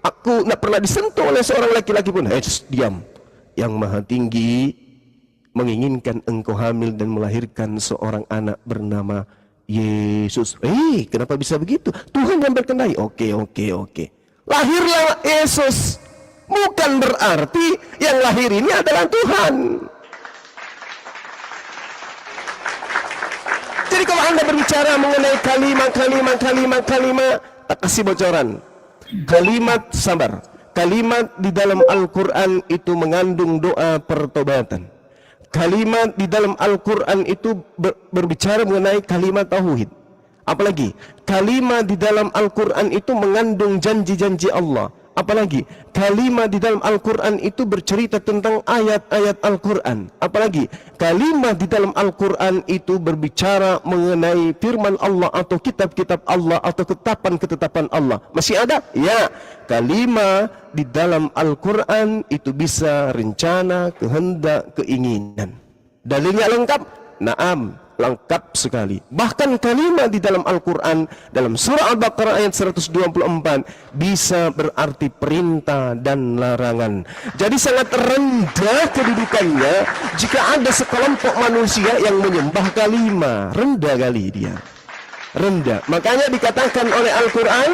Aku tidak pernah disentuh oleh seorang laki-laki pun. Diam. Yang Maha Tinggi menginginkan engkau hamil dan melahirkan seorang anak bernama Yesus. Kenapa bisa begitu? Tuhan yang berkehendak. Oke. Lahirlah Yesus. Bukan berarti yang lahir ini adalah Tuhan. Jadi kalau Anda berbicara mengenai kalimat, tak kasih bocoran. Kalimat sabar. Kalimat di dalam Al-Quran itu mengandung doa pertobatan. Kalimat di dalam Al-Quran itu berbicara mengenai kalimat tauhid. Apalagi kalimat di dalam Al-Quran itu mengandung janji-janji Allah. Apalagi kalimat di dalam Al-Quran itu bercerita tentang ayat-ayat Al-Quran. Apalagi kalimat di dalam Al-Quran itu berbicara mengenai firman Allah atau kitab-kitab Allah atau ketetapan-ketetapan Allah. Masih ada? Ya. Kalimat di dalam Al-Quran itu bisa rencana, kehendak, keinginan. Dalilnya lengkap? Naam, lengkap sekali. Bahkan kalimat di dalam Al-Quran dalam surah Al-Baqarah ayat 124 bisa berarti perintah dan larangan. Jadi sangat rendah kedudukannya jika ada sekelompok manusia yang menyembah kalimat. Rendah kali dia, rendah. Makanya dikatakan oleh Al-Quran,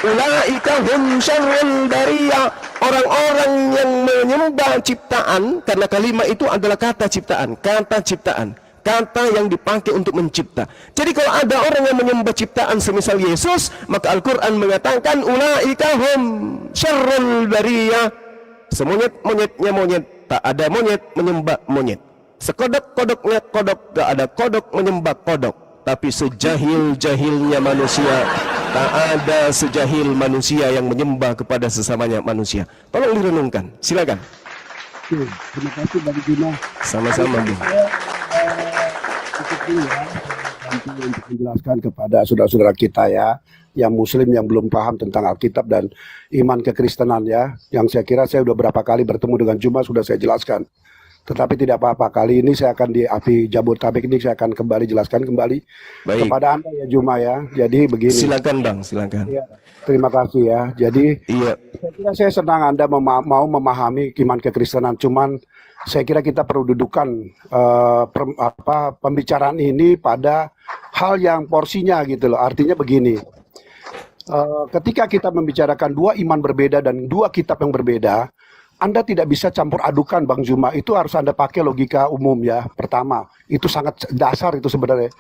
ulaika hum syarrul bariyah, orang-orang yang menyembah ciptaan, karena kalimat itu adalah kata ciptaan, kata yang dipakai untuk mencipta. Jadi kalau ada orang yang menyembah ciptaan semisal Yesus, maka Al-Quran mengatakan ulaika hum syarrul bariyah. Semonyet-monyetnya monyet, tak ada monyet menyembah monyet. Sekodok-kodoknya kodok, tak ada kodok menyembah kodok. Tapi sejahil-jahilnya manusia, tak ada sejahil manusia yang menyembah kepada sesamanya manusia. Tolong direnungkan, silakan. Terima kasih Bang Juna. Sama-sama, Bu. Cukup dulu ya, bantu untuk menjelaskan kepada saudara-saudara kita ya, yang Muslim yang belum paham tentang Alkitab dan iman kekristenan ya, yang saya kira saya sudah berapa kali bertemu dengan Juma sudah saya jelaskan. Tetapi tidak apa-apa, kali ini saya akan di API Jabodetabek ini saya akan kembali jelaskan kembali kepada Anda ya Juma ya. Jadi begini. Silakan Bang, silakan. Ya, terima kasih ya. Jadi saya kira saya senang Anda mau memahami iman kekristenan. Cuman saya kira kita perlu dudukan pembicaraan ini pada hal yang porsinya gitu loh. Artinya begini. Ketika kita membicarakan dua iman berbeda dan dua kitab yang berbeda, Anda tidak bisa campur adukan Bang Zuma, itu harus Anda pakai logika umum ya. Pertama, itu sangat dasar itu sebenarnya.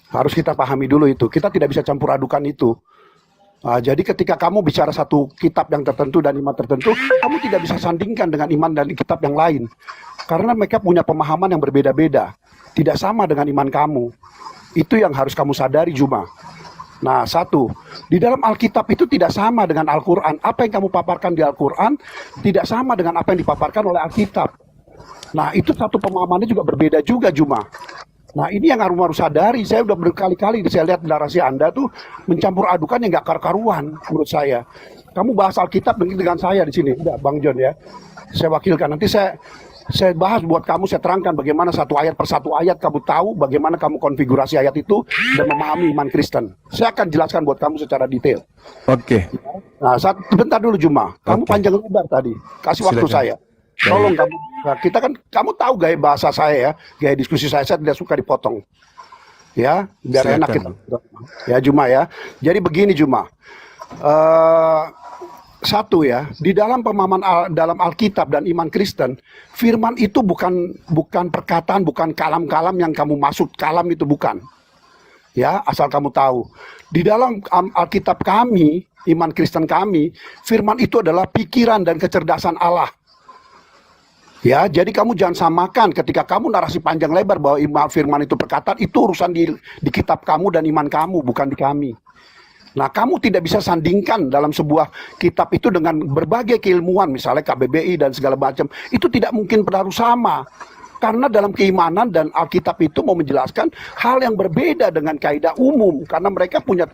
Harus kita pahami dulu itu. Kita tidak bisa campur adukan itu. Jadi ketika kamu bicara satu kitab yang tertentu dan iman tertentu, kamu tidak bisa sandingkan dengan iman dan kitab yang lain. Karena mereka punya pemahaman yang berbeda-beda. Tidak sama dengan iman kamu. Itu yang harus kamu sadari Zuma. Nah, satu, di dalam Alkitab itu tidak sama dengan Al-Quran. Apa yang kamu paparkan di Al-Quran tidak sama dengan apa yang dipaparkan oleh Alkitab. Nah, itu satu pemahamannya juga berbeda juga, Juma. Nah, ini yang harus sadari. Saya udah berkali-kali saya lihat narasi Anda tuh mencampur adukan yang gak karu-karuan menurut saya. Kamu bahas Alkitab dengan saya di sini. Udah, Bang John ya. Saya wakilkan. Nanti saya bahas buat kamu, saya terangkan bagaimana satu ayat per satu ayat kamu tahu bagaimana kamu konfigurasi ayat itu dan memahami iman Kristen. Saya akan jelaskan buat kamu secara detail. Oke. Nah, bentar dulu Juma. Kamu panjang lebar tadi. Kasih waktu saya. Tolong kamu. Nah, kita kan kamu tahu gaya bahasa saya ya, gaya diskusi saya tidak suka dipotong. Ya, biar enak kita. Ya Juma ya. Jadi begini Juma. Satu ya, di dalam pemahaman dalam Alkitab dan iman Kristen, firman itu bukan perkataan, bukan kalam-kalam yang kamu maksud, kalam itu bukan. Ya, asal kamu tahu. Di dalam Alkitab kami, iman Kristen kami, firman itu adalah pikiran dan kecerdasan Allah. Ya, jadi kamu jangan samakan ketika kamu narasi panjang lebar bahwa firman itu perkataan, itu urusan di kitab kamu dan iman kamu, bukan di kami. Nah, kamu tidak bisa sandingkan dalam sebuah kitab itu dengan berbagai keilmuan, misalnya KBBI dan segala macam. Itu tidak mungkin harus sama. Karena dalam keimanan dan Alkitab itu mau menjelaskan hal yang berbeda dengan kaidah umum. Karena mereka punya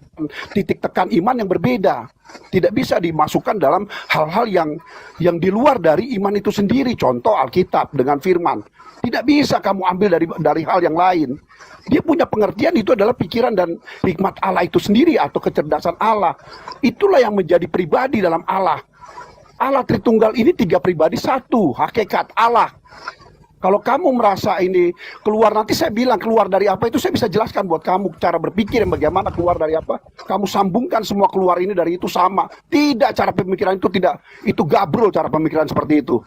titik tekan iman yang berbeda. Tidak bisa dimasukkan dalam hal-hal yang di luar dari iman itu sendiri. Contoh Alkitab dengan firman. Tidak bisa kamu ambil dari hal yang lain. Dia punya pengertian itu adalah pikiran dan hikmat Allah itu sendiri atau kecerdasan Allah. Itulah yang menjadi pribadi dalam Allah. Allah Tritunggal ini 3 pribadi satu, hakikat Allah. Kalau kamu merasa ini keluar, nanti saya bilang keluar dari apa itu saya bisa jelaskan buat kamu cara berpikir yang bagaimana keluar dari apa. Kamu sambungkan semua keluar ini dari itu sama. Tidak, cara pemikiran itu tidak, itu gabrol cara pemikiran seperti itu.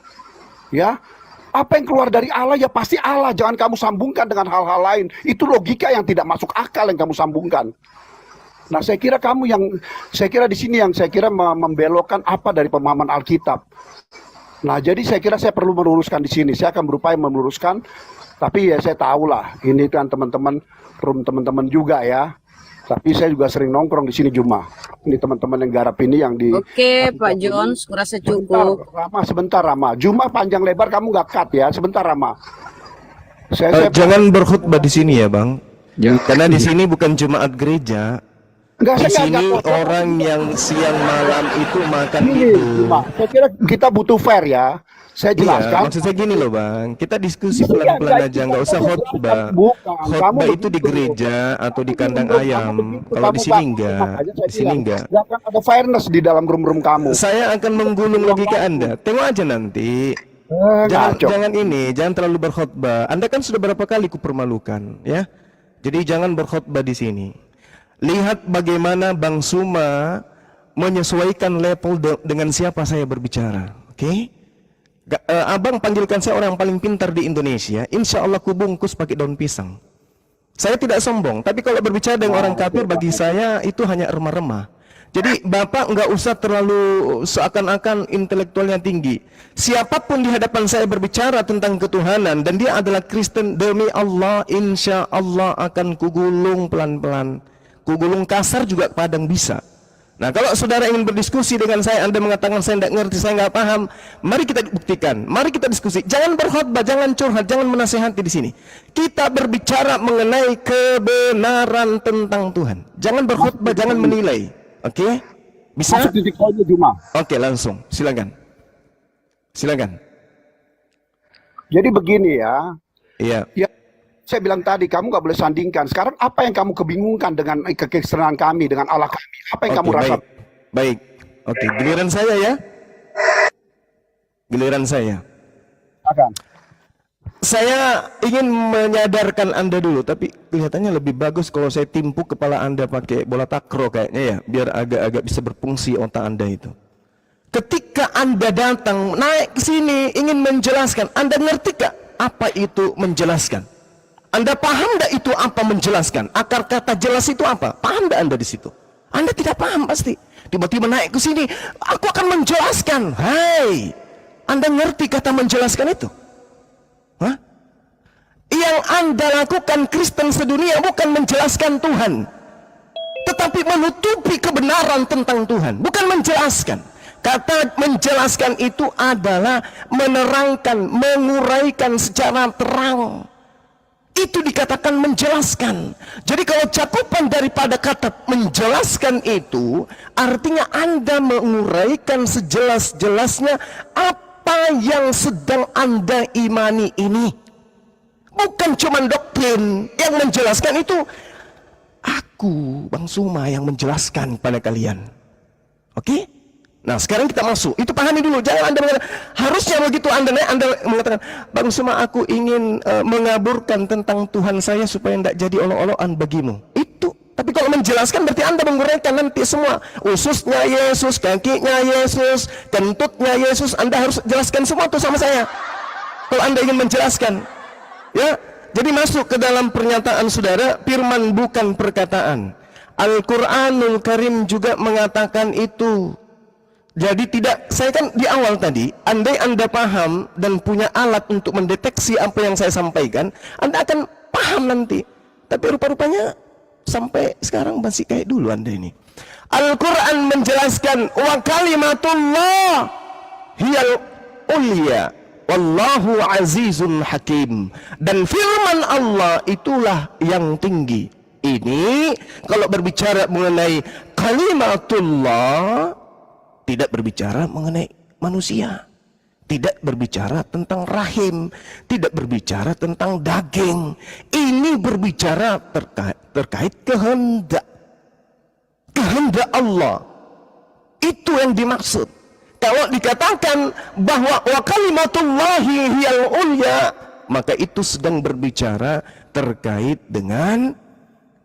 Ya, apa yang keluar dari Allah ya pasti Allah. Jangan kamu sambungkan dengan hal-hal lain. Itu logika yang tidak masuk akal yang kamu sambungkan. Nah, saya kira di sini yang saya kira membelokkan apa dari pemahaman Alkitab. Nah, jadi saya kira saya perlu meluruskan di sini. Saya akan berupaya meluruskan, tapi ya saya tahulah ini kan teman-teman juga ya. Tapi saya juga sering nongkrong di sini Juma. Ini teman-teman yang garap ini yang di. Oke, Pak Jones, kurasa cukup. Sebentar, Rama. Juma panjang lebar kamu nggak cut ya. Sebentar, Rama. Jangan berkhutbah di sini ya, Bang. Karena di sini bukan jemaat gereja. Di sini orang yang siang malam itu makan itu. Saya kira kita butuh fair ya. Saya jelaskan. Iya, maksud saya gini loh Bang, kita diskusi pelan-pelan aja, nggak usah khotbah. Khotbah itu di gereja atau di kandang ayam. Kalau di sini enggak, di sini enggak. Nggak akan ada fairness di dalam room kamu. Saya akan menggulung logika Anda. Tengok aja nanti. Jangan terlalu berkhotbah. Anda kan sudah berapa kali kupermalukan, ya. Jadi jangan berkhotbah di sini. Lihat bagaimana Bang Suma menyesuaikan level dengan siapa saya berbicara. Oke? Abang panggilkan saya orang yang paling pintar di Indonesia. Insya Allah kubungkus pakai daun pisang. Saya tidak sombong, tapi kalau berbicara dengan orang kafir bagi saya itu hanya remah-remah. Jadi Bapak nggak usah terlalu seakan-akan intelektualnya tinggi. Siapapun di hadapan saya berbicara tentang ketuhanan dan dia adalah Kristen, demi Allah insya Allah akan kugulung pelan-pelan. Kugulung kasar juga kadang bisa. Nah, kalau saudara ingin berdiskusi dengan saya, Anda mengatakan saya tidak ngerti, saya nggak paham, mari kita buktikan, mari kita diskusi. Jangan berkhotbah, jangan curhat, jangan menasihati di sini. Kita berbicara mengenai kebenaran tentang Tuhan. Jangan berkhotbah, jangan menilai. Oke? Bisa? Masuk titik poinnya Juma. Oke, langsung. Silakan. Silakan. Jadi begini ya. Iya. Ya, saya bilang tadi kamu nggak boleh sandingkan. Sekarang apa yang kamu kebingungkan dengan kekristenan kami, dengan Allah kami? Apa yang kamu rasa? Baik. Oke, giliran saya ya. Giliran saya. Akan. Saya ingin menyadarkan Anda dulu, tapi kelihatannya lebih bagus kalau saya timpuk kepala Anda pakai bola takro kayaknya ya, biar agak-agak bisa berfungsi otak Anda itu. Ketika Anda datang naik ke sini ingin menjelaskan, Anda ngerti gak apa itu menjelaskan? Anda paham tidak itu apa menjelaskan? Akar kata jelas itu apa? Paham tidak Anda di situ? Anda tidak paham pasti. Tiba-tiba naik ke sini, aku akan menjelaskan. Hai, Anda ngerti kata menjelaskan itu? Hah? Yang Anda lakukan Kristen sedunia bukan menjelaskan Tuhan, tetapi menutupi kebenaran tentang Tuhan, bukan menjelaskan. Kata menjelaskan itu adalah menerangkan, menguraikan secara terang. Itu dikatakan menjelaskan. Jadi kalau cakupan daripada kata menjelaskan itu artinya Anda menguraikan sejelas-jelasnya apa yang sedang Anda imani ini. Bukan cuma doktrin. Yang menjelaskan itu aku, Bang Suma, yang menjelaskan pada kalian. Oke? Nah, sekarang kita masuk. Itu pahami dulu. Jangan Anda mengatakan, harusnya begitu Anda mengatakan, Bang Suma, aku ingin mengaburkan tentang Tuhan saya supaya tidak jadi olok-olokan bagimu. Itu. Tapi kalau menjelaskan berarti Anda menguraikan nanti semua. Ususnya Yesus, kakinya Yesus, kentutnya Yesus. Anda harus jelaskan semua itu sama saya. Kalau Anda ingin menjelaskan. Ya. Jadi masuk ke dalam pernyataan saudara, firman bukan perkataan. Al-Quranul Karim juga mengatakan itu. Jadi tidak, saya kan di awal tadi, andai Anda paham dan punya alat untuk mendeteksi apa yang saya sampaikan, Anda akan paham nanti. Tapi rupa-rupanya sampai sekarang masih kayak dulu Anda ini. Al-Quran menjelaskan, wa kalimatullah hiyal ulya, wallahu azizun hakim. Dan firman Allah itulah yang tinggi. Ini kalau berbicara mengenai kalimatullah, tidak berbicara mengenai manusia, tidak berbicara tentang rahim, tidak berbicara tentang daging. Ini berbicara terkait kehendak Allah. Itu yang dimaksud. Kalau dikatakan bahwa wa kalimatullahi hiyal ulya, maka itu sedang berbicara terkait dengan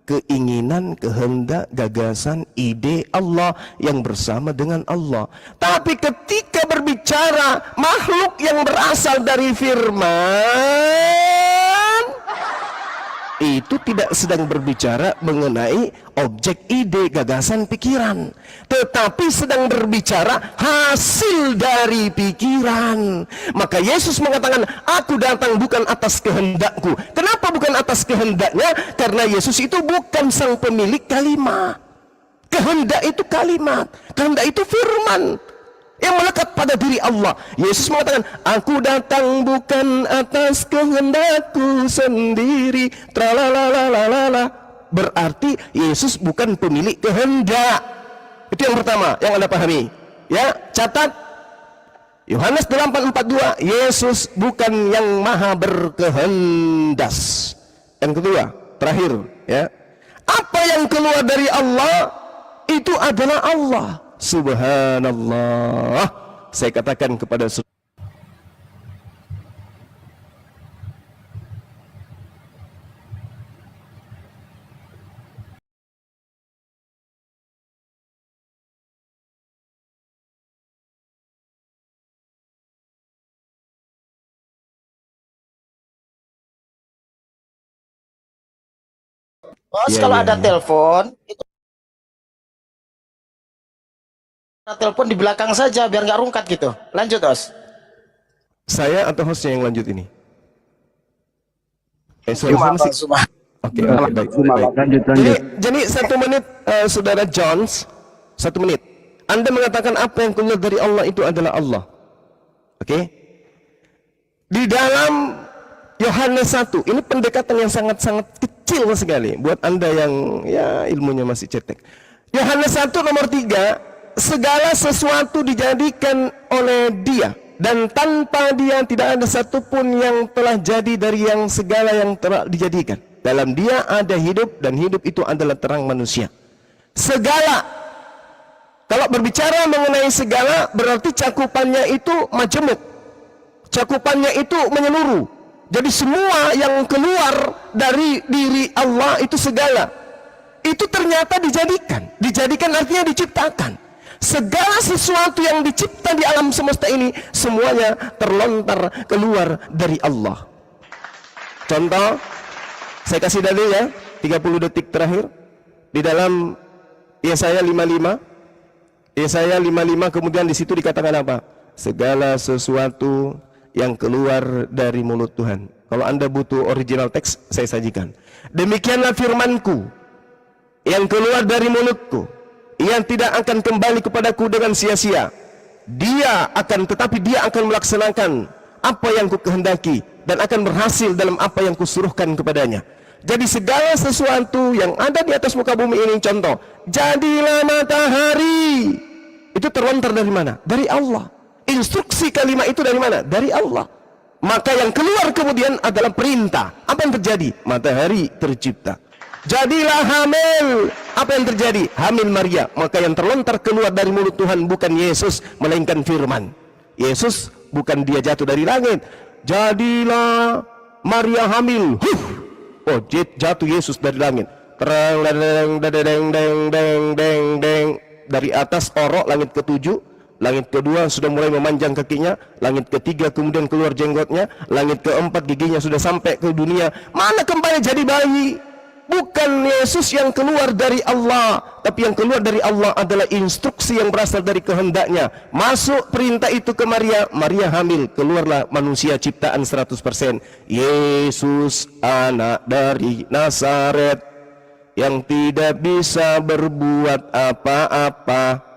keinginan, kehendak, gagasan, ide Allah yang bersama dengan Allah. Tapi ketika berbicara makhluk yang berasal dari firman, itu tidak sedang berbicara mengenai objek ide, gagasan, pikiran, tetapi sedang berbicara hasil dari pikiran. Maka Yesus mengatakan, aku datang bukan atas kehendakku. Kenapa bukan atas kehendaknya? Karena Yesus itu bukan sang pemilik kalimat. Kehendak itu kalimat, kehendak itu firman yang melekat pada diri Allah. Yesus mengatakan, aku datang bukan atas kehendakku sendiri. Tralalalala. Berarti Yesus bukan pemilik kehendak. Itu yang pertama yang Anda pahami. Ya, catat. Yohanes 8:42, Yesus bukan yang maha berkehendak. Yang kedua, terakhir, ya. Apa yang keluar dari Allah itu adalah Allah. Subhanallah. Saya katakan kepada Bos, ya, kalau ya, ada ya. telepon, itu ada telepon di belakang saja biar nggak rungkat gitu. Lanjut, Bos. Saya atau hostnya yang lanjut ini? Cuma, Suara Bos, cuma. Oke, baik, baik. Lanjut. Jadi 1 menit, saudara Jones, 1 menit. Anda mengatakan apa yang keluar dari Allah itu adalah Allah. Oke? Di dalam Yohanes 1, ini pendekatan yang sangat-sangat kecil sekali buat Anda yang ya ilmunya masih cetek. Yohanes 1 nomor 3, segala sesuatu dijadikan oleh Dia, dan tanpa Dia tidak ada satupun yang telah jadi dari yang segala yang telah dijadikan. Dalam Dia ada hidup, dan hidup itu adalah terang manusia. Segala, kalau berbicara mengenai segala, berarti cakupannya itu majemuk, cakupannya itu menyeluruh. Jadi semua yang keluar dari diri Allah itu segala, itu ternyata dijadikan. Dijadikan artinya diciptakan. Segala sesuatu yang dicipta di alam semesta ini semuanya terlontar keluar dari Allah. Contoh, saya kasih dalil ya, 30 detik terakhir. Di dalam Yesaya 55, Yesaya 55, kemudian di situ dikatakan apa? Segala sesuatu yang keluar dari mulut Tuhan. Kalau Anda butuh original teks, saya sajikan. Demikianlah firmanku yang keluar dari mulutku, yang tidak akan kembali kepadaku dengan sia-sia. Dia akan melaksanakan apa yang kukehendaki, dan akan berhasil dalam apa yang kusuruhkan kepadanya. Jadi segala sesuatu yang ada di atas muka bumi ini, contoh, jadilah matahari, itu terlontar dari mana? Dari Allah. Instruksi kalimat itu dari mana? Dari Allah. Maka yang keluar kemudian adalah perintah. Apa yang terjadi? Matahari tercipta. Jadilah hamil. Apa yang terjadi? Hamil Maria. Maka yang terlontar keluar dari mulut Tuhan bukan Yesus, melainkan firman. Yesus bukan dia jatuh dari langit. Jadilah Maria hamil. Oh, jatuh Yesus dari langit. Terang, dari atas orok langit ke-7. Langit kedua sudah mulai memanjang kakinya, langit ketiga kemudian keluar jenggotnya, langit keempat giginya sudah sampai ke dunia. Mana kembali jadi bayi? Bukan Yesus yang keluar dari Allah, tapi yang keluar dari Allah adalah instruksi yang berasal dari kehendaknya. Masuk perintah itu ke Maria, Maria hamil, keluarlah manusia ciptaan 100%. Yesus anak dari Nazaret yang tidak bisa berbuat apa-apa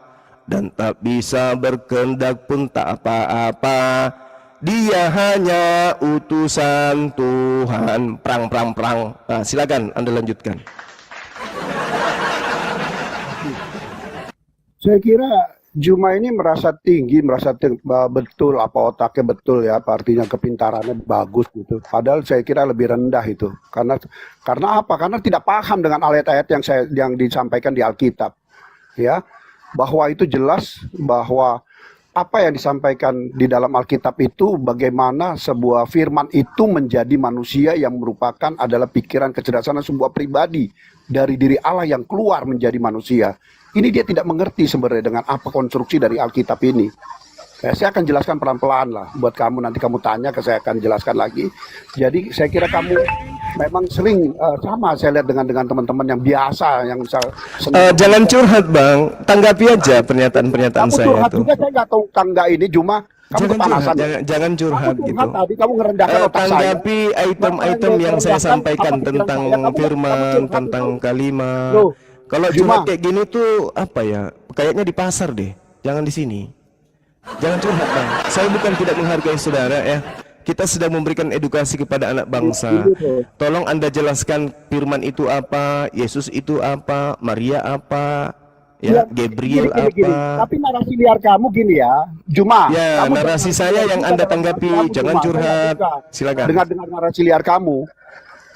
dan tak bisa berkehendak pun tak apa-apa. Dia hanya utusan Tuhan. Perang. Nah, silakan Anda lanjutkan. Saya kira Juma ini merasa tinggi, betul apa otaknya betul ya, apa artinya kepintarannya bagus gitu. Padahal saya kira lebih rendah itu. Karena apa? Karena tidak paham dengan ayat-ayat yang disampaikan di Alkitab. Ya. Bahwa itu jelas bahwa apa yang disampaikan di dalam Alkitab itu, bagaimana sebuah firman itu menjadi manusia yang merupakan adalah pikiran kecerdasan sebuah pribadi dari diri Allah yang keluar menjadi manusia. Ini dia tidak mengerti sebenarnya dengan apa konstruksi dari Alkitab ini. Saya akan jelaskan pelan-pelan lah buat kamu, nanti kamu tanya saya akan jelaskan lagi. Jadi saya kira kamu memang sering sama saya lihat dengan teman-teman yang biasa yang Jangan curhat bang, tanggapi aja pernyataan-pernyataan kamu saya curhat itu. juga, saya nggak tahu tangga ini, cuma kamu kepanasan. Jangan curhat Kamu gitu. curhat tadi, kamu ngerendahkan otak saya. Tanggapi item-item yang saya sampaikan tentang firman, tentang kalimat. Loh, Kalau Juma. curhat kayak gini tuh apa ya? Kayaknya di pasar deh, jangan di sini. Jangan curhat bang. Saya bukan tidak menghargai saudara ya. Kita sedang memberikan edukasi kepada anak bangsa. Tolong Anda jelaskan firman itu apa, Yesus itu apa, Maria apa, ya, Gabriel apa. Tapi narasi liar kamu gini ya, Juma. Ya, kamu narasi saya yang Anda tanggapi. Jangan curhat. Silakan. Dengar narasi liar kamu.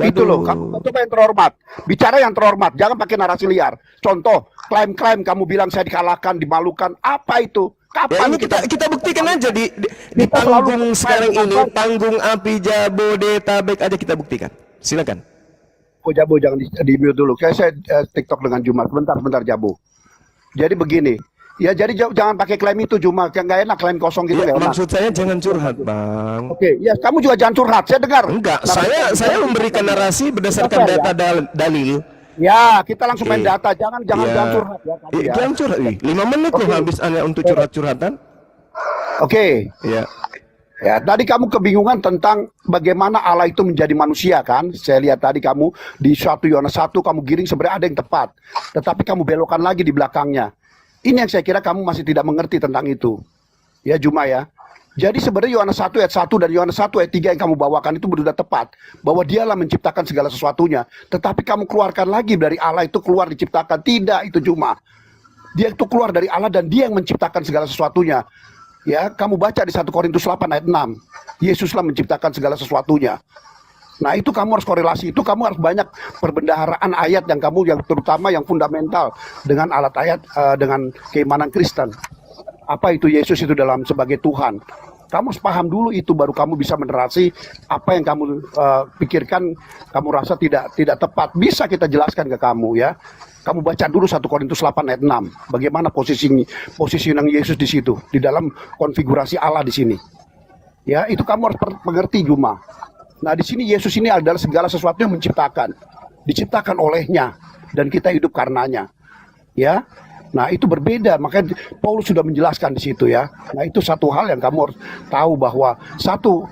Itu loh, kamu coba yang terhormat. Bicara yang terhormat, jangan pakai narasi liar. Contoh, klaim-klaim kamu bilang saya dikalahkan, dimalukan. Apa itu? Ya, Kapan ini kita buktikan aja di Kita panggung selalu sekarang ini, dengan panggung api Jabodetabek aja kita buktikan. Silakan. Jabo jangan di mute dulu. Kayak saya TikTok dengan Juma. Sebentar Jabo. Jadi begini. Ya jadi jangan pakai klaim itu Juma. Kayak nggak enak klaim kosong gitu. Ya, nggak enak. maksud saya jangan curhat, Bang. Oke, ya kamu juga jangan curhat. Saya dengar. Enggak, Narasi- saya memberikan narasi berdasarkan Apa ya? data dalil. Ya, kita langsung main Oke. data. Jangan curhat ya. Kamu ya. Jangan curhat. 5 menit loh habis Anda untuk curhat-curhatan. Oke. Ya. Ya, tadi kamu kebingungan tentang bagaimana Allah itu menjadi manusia kan? Saya lihat tadi kamu di 1 Yohanes 1 kamu giring sebenarnya ada yang tepat, tetapi kamu belokkan lagi di belakangnya. Ini yang saya kira kamu masih tidak mengerti tentang itu. Ya Juma ya. Jadi sebenarnya Yohanes 1 ayat 1 dan Yohanes 1 ayat 3 yang kamu bawakan itu sudah tepat, bahwa dialah menciptakan segala sesuatunya. Tetapi kamu keluarkan lagi dari Allah itu keluar diciptakan. Tidak, itu Juma. Dia itu keluar dari Allah dan dia yang menciptakan segala sesuatunya. Ya, kamu baca di 1 Korintus 8 ayat 6. Yesuslah menciptakan segala sesuatunya. Nah, itu kamu harus korelasi. Itu kamu harus banyak perbendaharaan ayat yang terutama yang fundamental dengan alat ayat dengan keimanan Kristen. Apa itu Yesus itu dalam sebagai Tuhan. Kamu harus paham dulu itu baru kamu bisa menerasi apa yang kamu pikirkan kamu rasa tidak tepat. Bisa kita jelaskan ke kamu ya. Kamu baca dulu 1 Korintus 8 ayat 6. Bagaimana posisi yang Yesus di situ di dalam konfigurasi Allah di sini. Ya, itu kamu harus mengerti Juma. Nah, di sini Yesus ini adalah segala sesuatu yang diciptakan olehnya dan kita hidup karenanya. Ya. Nah, itu berbeda, makanya Paulus sudah menjelaskan di situ ya. Nah, itu satu hal yang kamu harus tahu bahwa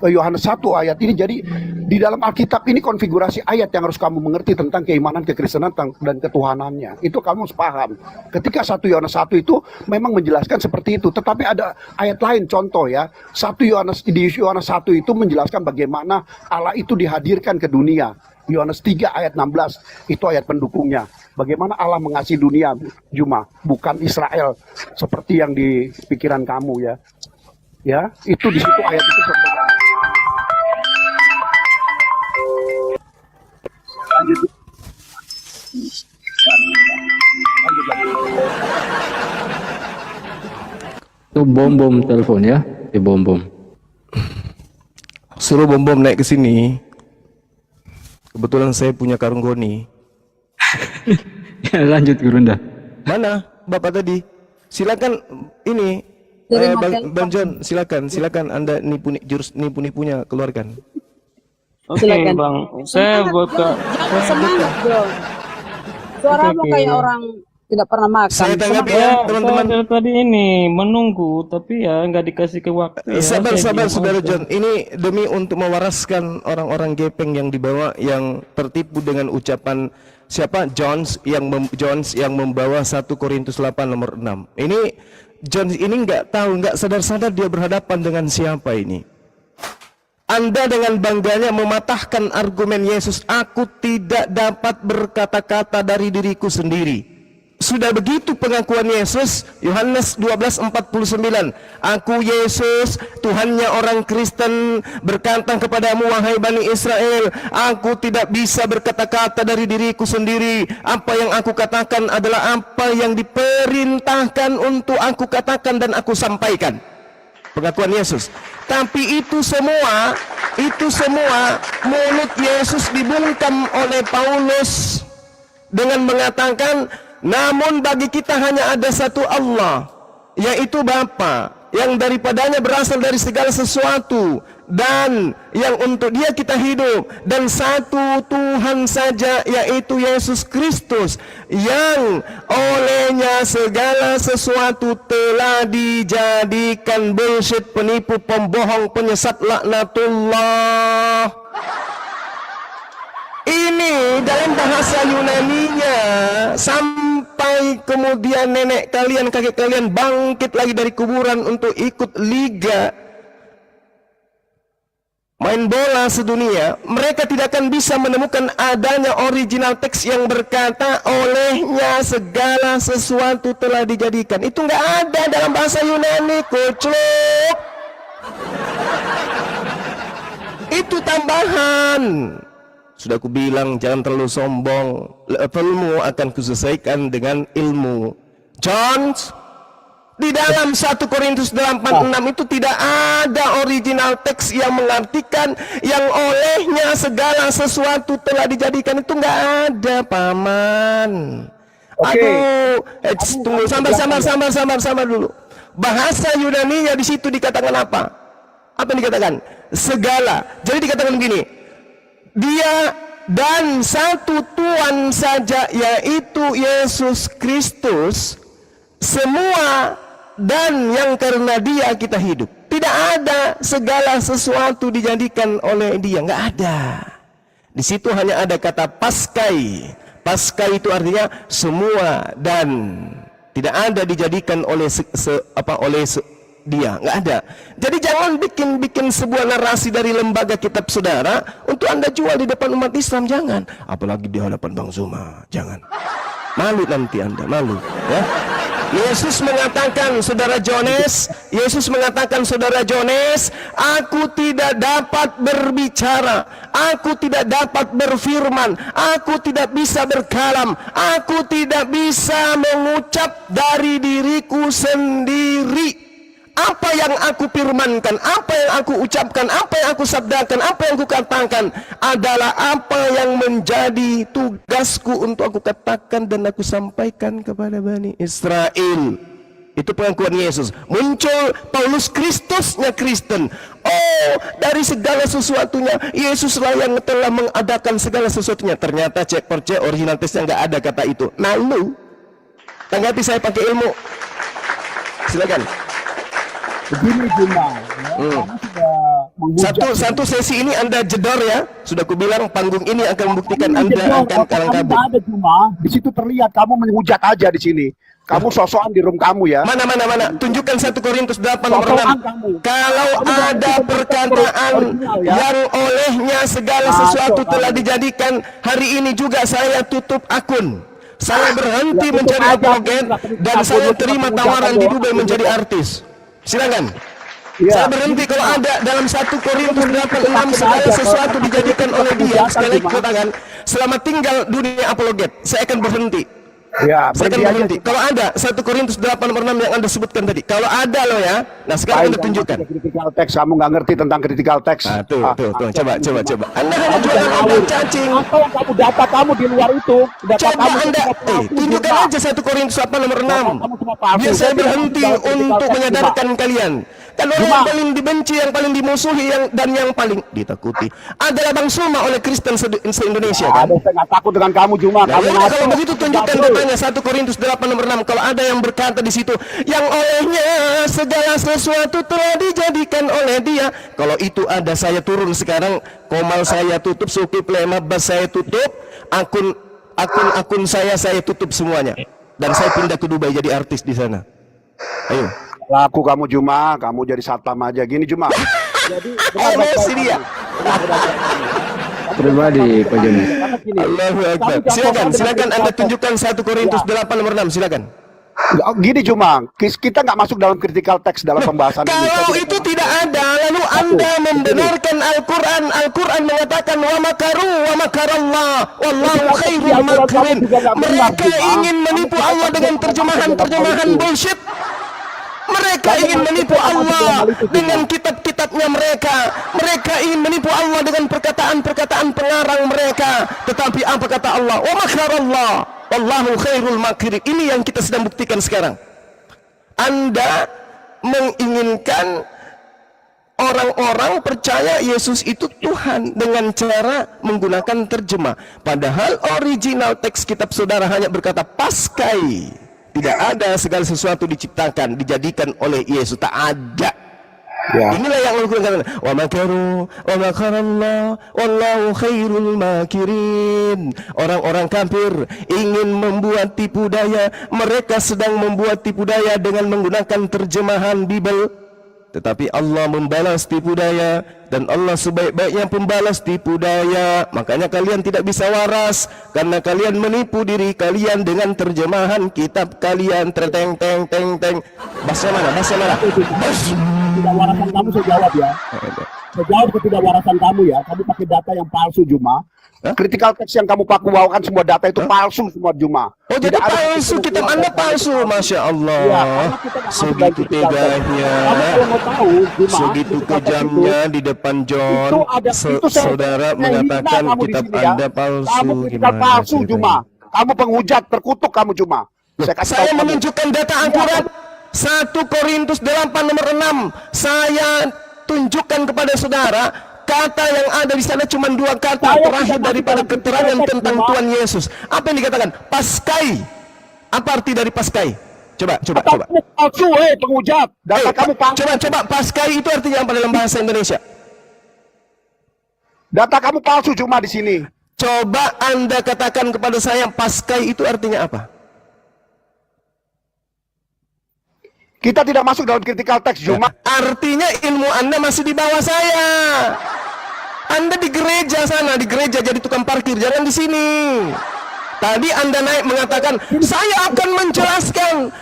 Yohanes 1 ayat ini, jadi di dalam Alkitab ini konfigurasi ayat yang harus kamu mengerti tentang keimanan kekristenan dan ketuhanannya. Itu kamu harus paham. Ketika 1 Yohanes 1 itu memang menjelaskan seperti itu, tetapi ada ayat lain contoh ya. Di Yohanes 1 itu menjelaskan bagaimana Allah itu dihadirkan ke dunia. Yohanes 3 ayat 16 itu ayat pendukungnya. Bagaimana Allah mengasihi dunia, Juma, bukan Israel seperti yang di pikiran kamu ya. Ya, itu di situ ayat itu lanjut. Itu bom telepon ya, di bom. Suruh bom naik ke sini. Kebetulan saya punya karung goni. Ya, lanjut Gurunda. Mana Bapak tadi? Silakan ini Terima Bang John, silakan Anda nipu-nipunya keluarkan. Oke, Silakan. Bang. Saya buka. Jangan semangat dong. Suaramu Oke. kayak orang tidak pernah makan. Saya tanggapi Semangat. ya, Saya teman-teman. dari tadi ini menunggu, tapi ya nggak dikasih ke waktu. Ya. Sabar Saya diam Saudara aja. John. Ini demi untuk mewaraskan orang-orang gepeng yang dibawa yang tertipu dengan ucapan siapa Jones yang membawa 1 Korintus 8 nomor 6. Ini Jones ini nggak sadar-sadar dia berhadapan dengan siapa ini. Anda dengan bangganya mematahkan argumen Yesus, aku tidak dapat berkata-kata dari diriku sendiri. Sudah begitu pengakuan Yesus, Yohanes 12:49. Aku Yesus, Tuhannya orang Kristen, berkata kepadamu wahai Bani Israel, aku tidak bisa berkata-kata dari diriku sendiri. Apa yang aku katakan adalah apa yang diperintahkan untuk aku katakan dan aku sampaikan. pengakuan Yesus. Tapi itu semua mulut Yesus dibungkam oleh Paulus dengan mengatakan, namun bagi kita hanya ada satu Allah, yaitu Bapa, yang daripadanya berasal dari segala sesuatu dan yang untuk Dia kita hidup, dan satu Tuhan saja, yaitu Yesus Kristus, yang olehnya segala sesuatu telah dijadikan bullshit, penipu, pembohong, penyesat, laknatullah. Ini dalam bahasa Yunaninya, sampai kemudian nenek kalian, kakek kalian bangkit lagi dari kuburan untuk ikut liga main bola sedunia, mereka tidak akan bisa menemukan adanya original teks yang berkata olehnya segala sesuatu telah dijadikan. Itu nggak ada dalam bahasa Yunani, kucluk. Itu tambahan. Sudah aku bilang jangan terlalu sombong. Levelmu akan kuselesaikan dengan ilmu. John, di dalam 1 Korintus 8:6 itu tidak ada original teks yang mengartikan yang olehnya segala sesuatu telah dijadikan. Itu nggak ada, paman. Aduh, tunggu, sabar dulu. Bahasa Yunaninya di situ dikatakan apa? Apa yang dikatakan? Segala. Jadi dikatakan begini, Dia dan satu Tuhan saja, yaitu Yesus Kristus, semua dan yang karena Dia kita hidup. Tidak ada segala sesuatu dijadikan oleh Dia, nggak ada. Di situ hanya ada kata paskai. Paskai itu artinya semua dan tidak ada dijadikan oleh Dia, nggak ada. Jadi jangan bikin sebuah narasi dari lembaga kitab saudara untuk Anda jual di depan umat Islam, jangan. Apalagi di hadapan Bang Zuma, jangan. Malu nanti Anda, malu, ya. Yesus mengatakan, saudara Jones, aku tidak dapat berbicara, aku tidak dapat berfirman, aku tidak bisa berkalam, aku tidak bisa mengucap dari diriku sendiri. Apa yang aku firmankan, apa yang aku ucapkan, apa yang aku sabdakan, apa yang aku katakan adalah apa yang menjadi tugasku untuk aku katakan dan aku sampaikan kepada Bani Israel. Itu pengakuan Yesus. Muncul Paulus, Kristusnya Kristen. Oh, dari segala sesuatunya Yesuslah yang telah mengadakan segala sesuatunya. Ternyata cek percek original tesnya nggak ada kata itu. Lalu tanggapi saya pakai ilmu. Silakan. Begini Juma, ya, kamu sudah menghujat. Satu sesi ini Anda jedor ya. Sudah kubilang panggung ini akan membuktikan Anda akan kalang kabut. Ada Juma, di situ terlihat kamu menghujat aja di sini. Kamu sosokan di room kamu ya. Mana. Tunjukkan 1 Korintus 8 nomor 6. Kalau ada perkataan yang olehnya segala sesuatu telah dijadikan, hari ini juga saya tutup akun. Saya berhenti mencari apologet dan saya terima tawaran di Dubai menjadi artis. Silakan. Saya berhenti kalau ada dalam 1 Korintus 8:6 segala sesuatu dijadikan oleh Dia. Sekali lagi katakan, selama tinggal dunia apologet, saya akan berhenti. Ya, saya akan berhenti. Kalau ada 1 Korintus 8:6 yang Anda sebutkan tadi, kalau ada loh ya. Nah, sekarang Anda tunjukkan. Critical text, kamu nggak ngerti tentang critical text. Tuh. Coba. Anda hanya jualan obat cacing. Apa yang kamu data kamu di luar itu? Coba Anda, tunjukkan aja 1 Korintus 8:6. Biar saya berhenti untuk menyadarkan kalian. Kan orang yang paling dibenci, yang paling dimusuhi, dan yang paling ditakuti adalah Bang Suma oleh Kristen se-Indonesia kan? Saya nggak takut dengan kamu Juma. Nah, kalau begitu tunjukkan datanya 1 Korintus 8:6. Kalau ada yang berkata di situ, yang olehnya segala sesuatu telah dijadikan oleh Dia. Kalau itu ada, saya turun sekarang, komal saya tutup, suki plema bas saya tutup, akun saya tutup semuanya, dan saya pindah ke Dubai jadi artis di sana. Ayo. Laku kamu Juma, kamu jadi satpam aja gini Juma. Jadi emosi dia. Pribadi Pak Jones. Allahu Akbar. Silakan Anda tunjukkan 1 Korintus 8:6, silakan. Gini Juma, kita nggak masuk dalam critical text dalam pembahasan ini. Kalau itu tidak ada, lalu Anda membenarkan Al-Quran. Al-Quran mengatakan wa makarallah wallahu khairul makirin. Mereka ingin menipu Allah dengan terjemahan bullshit. Mereka ingin menipu Allah dengan kitab-kitabnya mereka. Mereka ingin menipu Allah dengan perkataan-perkataan pengarang mereka. Tetapi apa kata Allah? Wa makarallah wallahu khairul makirin. Ini yang kita sedang buktikan sekarang. Anda menginginkan orang-orang percaya Yesus itu Tuhan dengan cara menggunakan terjemah. Padahal original teks kitab saudara hanya berkata paskai. Tidak ada segala sesuatu diciptakan, dijadikan oleh Yesus. Tak ada. Ya. Inilah yang Allah katakan. Wa makaru wa makarallah wallahu khairul makirin. Orang-orang kafir ingin membuat tipu daya. Mereka sedang membuat tipu daya dengan menggunakan terjemahan Bible. Tetapi Allah membalas tipu daya, dan Allah sebaik-baiknya pembalas tipu daya. Makanya kalian tidak bisa waras, karena kalian menipu diri kalian dengan terjemahan kitab kalian. Teng teng teng teng. Bahasa mana? Bahasa mana? Ketidakwarasan kamu saya jawab ya. Saya jawab ketidakwarasan kamu ya. Kamu pakai data yang palsu Juma. Critical text yang kamu bawakan semua data itu palsu semua Juma. Oh jadi palsu, kitab Anda palsu, Masya Allah. Segitu teganya, segitu kejamnya di depan John. Saudara mengatakan kitab Anda palsu. Kamu critical palsu Juma. Kamu penghujat, terkutuk kamu Juma. Saya menunjukkan data akurat. 1 Korintus 8 nomor 6. Saya tunjukkan kepada saudara. Kata yang ada di sana cuma 2 kata terakhir daripada keterangan tentang Tuhan Yesus. Apa yang dikatakan? Paskai. Apa arti dari paskai? Coba. Palsu, penghujat. Data kamu palsu. Coba paskai itu artinya apa dalam bahasa Indonesia? Data kamu palsu cuma di sini. Coba Anda katakan kepada saya paskai itu artinya apa? Kita tidak masuk dalam critical text Juma. Artinya ilmu Anda masih di bawah saya. Anda di gereja sana, di gereja jadi tukang parkir, jangan di sini. Tadi Anda naik mengatakan, saya akan menjelaskan.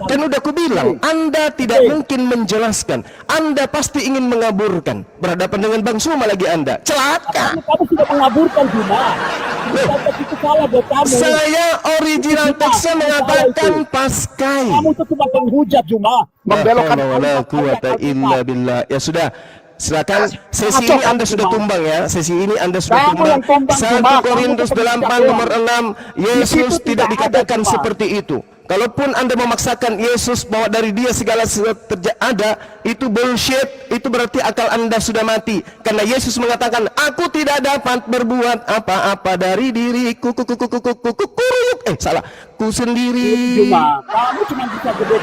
Dan udah aku bilang, Anda tidak mungkin menjelaskan. Anda pasti ingin mengaburkan. Berhadapan dengan Bang Suma lagi Anda. Celaka. Kamu sudah mengaburkan Juma. Itu salah buat kamu. Saya original teksnya mengatakan paskai. Kamu itu cuma penghujat Juma. Membelokkan illa billah. Ya sudah. Silakan, sesi ini Anda sudah tumbang ya. Sesi ini Anda sudah tumbang. 1 Korintus 8 nomor 6. Yesus tidak dikatakan seperti itu. Kalaupun Anda memaksakan Yesus bahwa dari dia segala sesuatu ada, itu bullshit. Itu berarti akal Anda sudah mati. Karena Yesus mengatakan, aku tidak dapat berbuat apa-apa dari diriku. Salah. Ku sendiri. Kamu cuma bisa gede.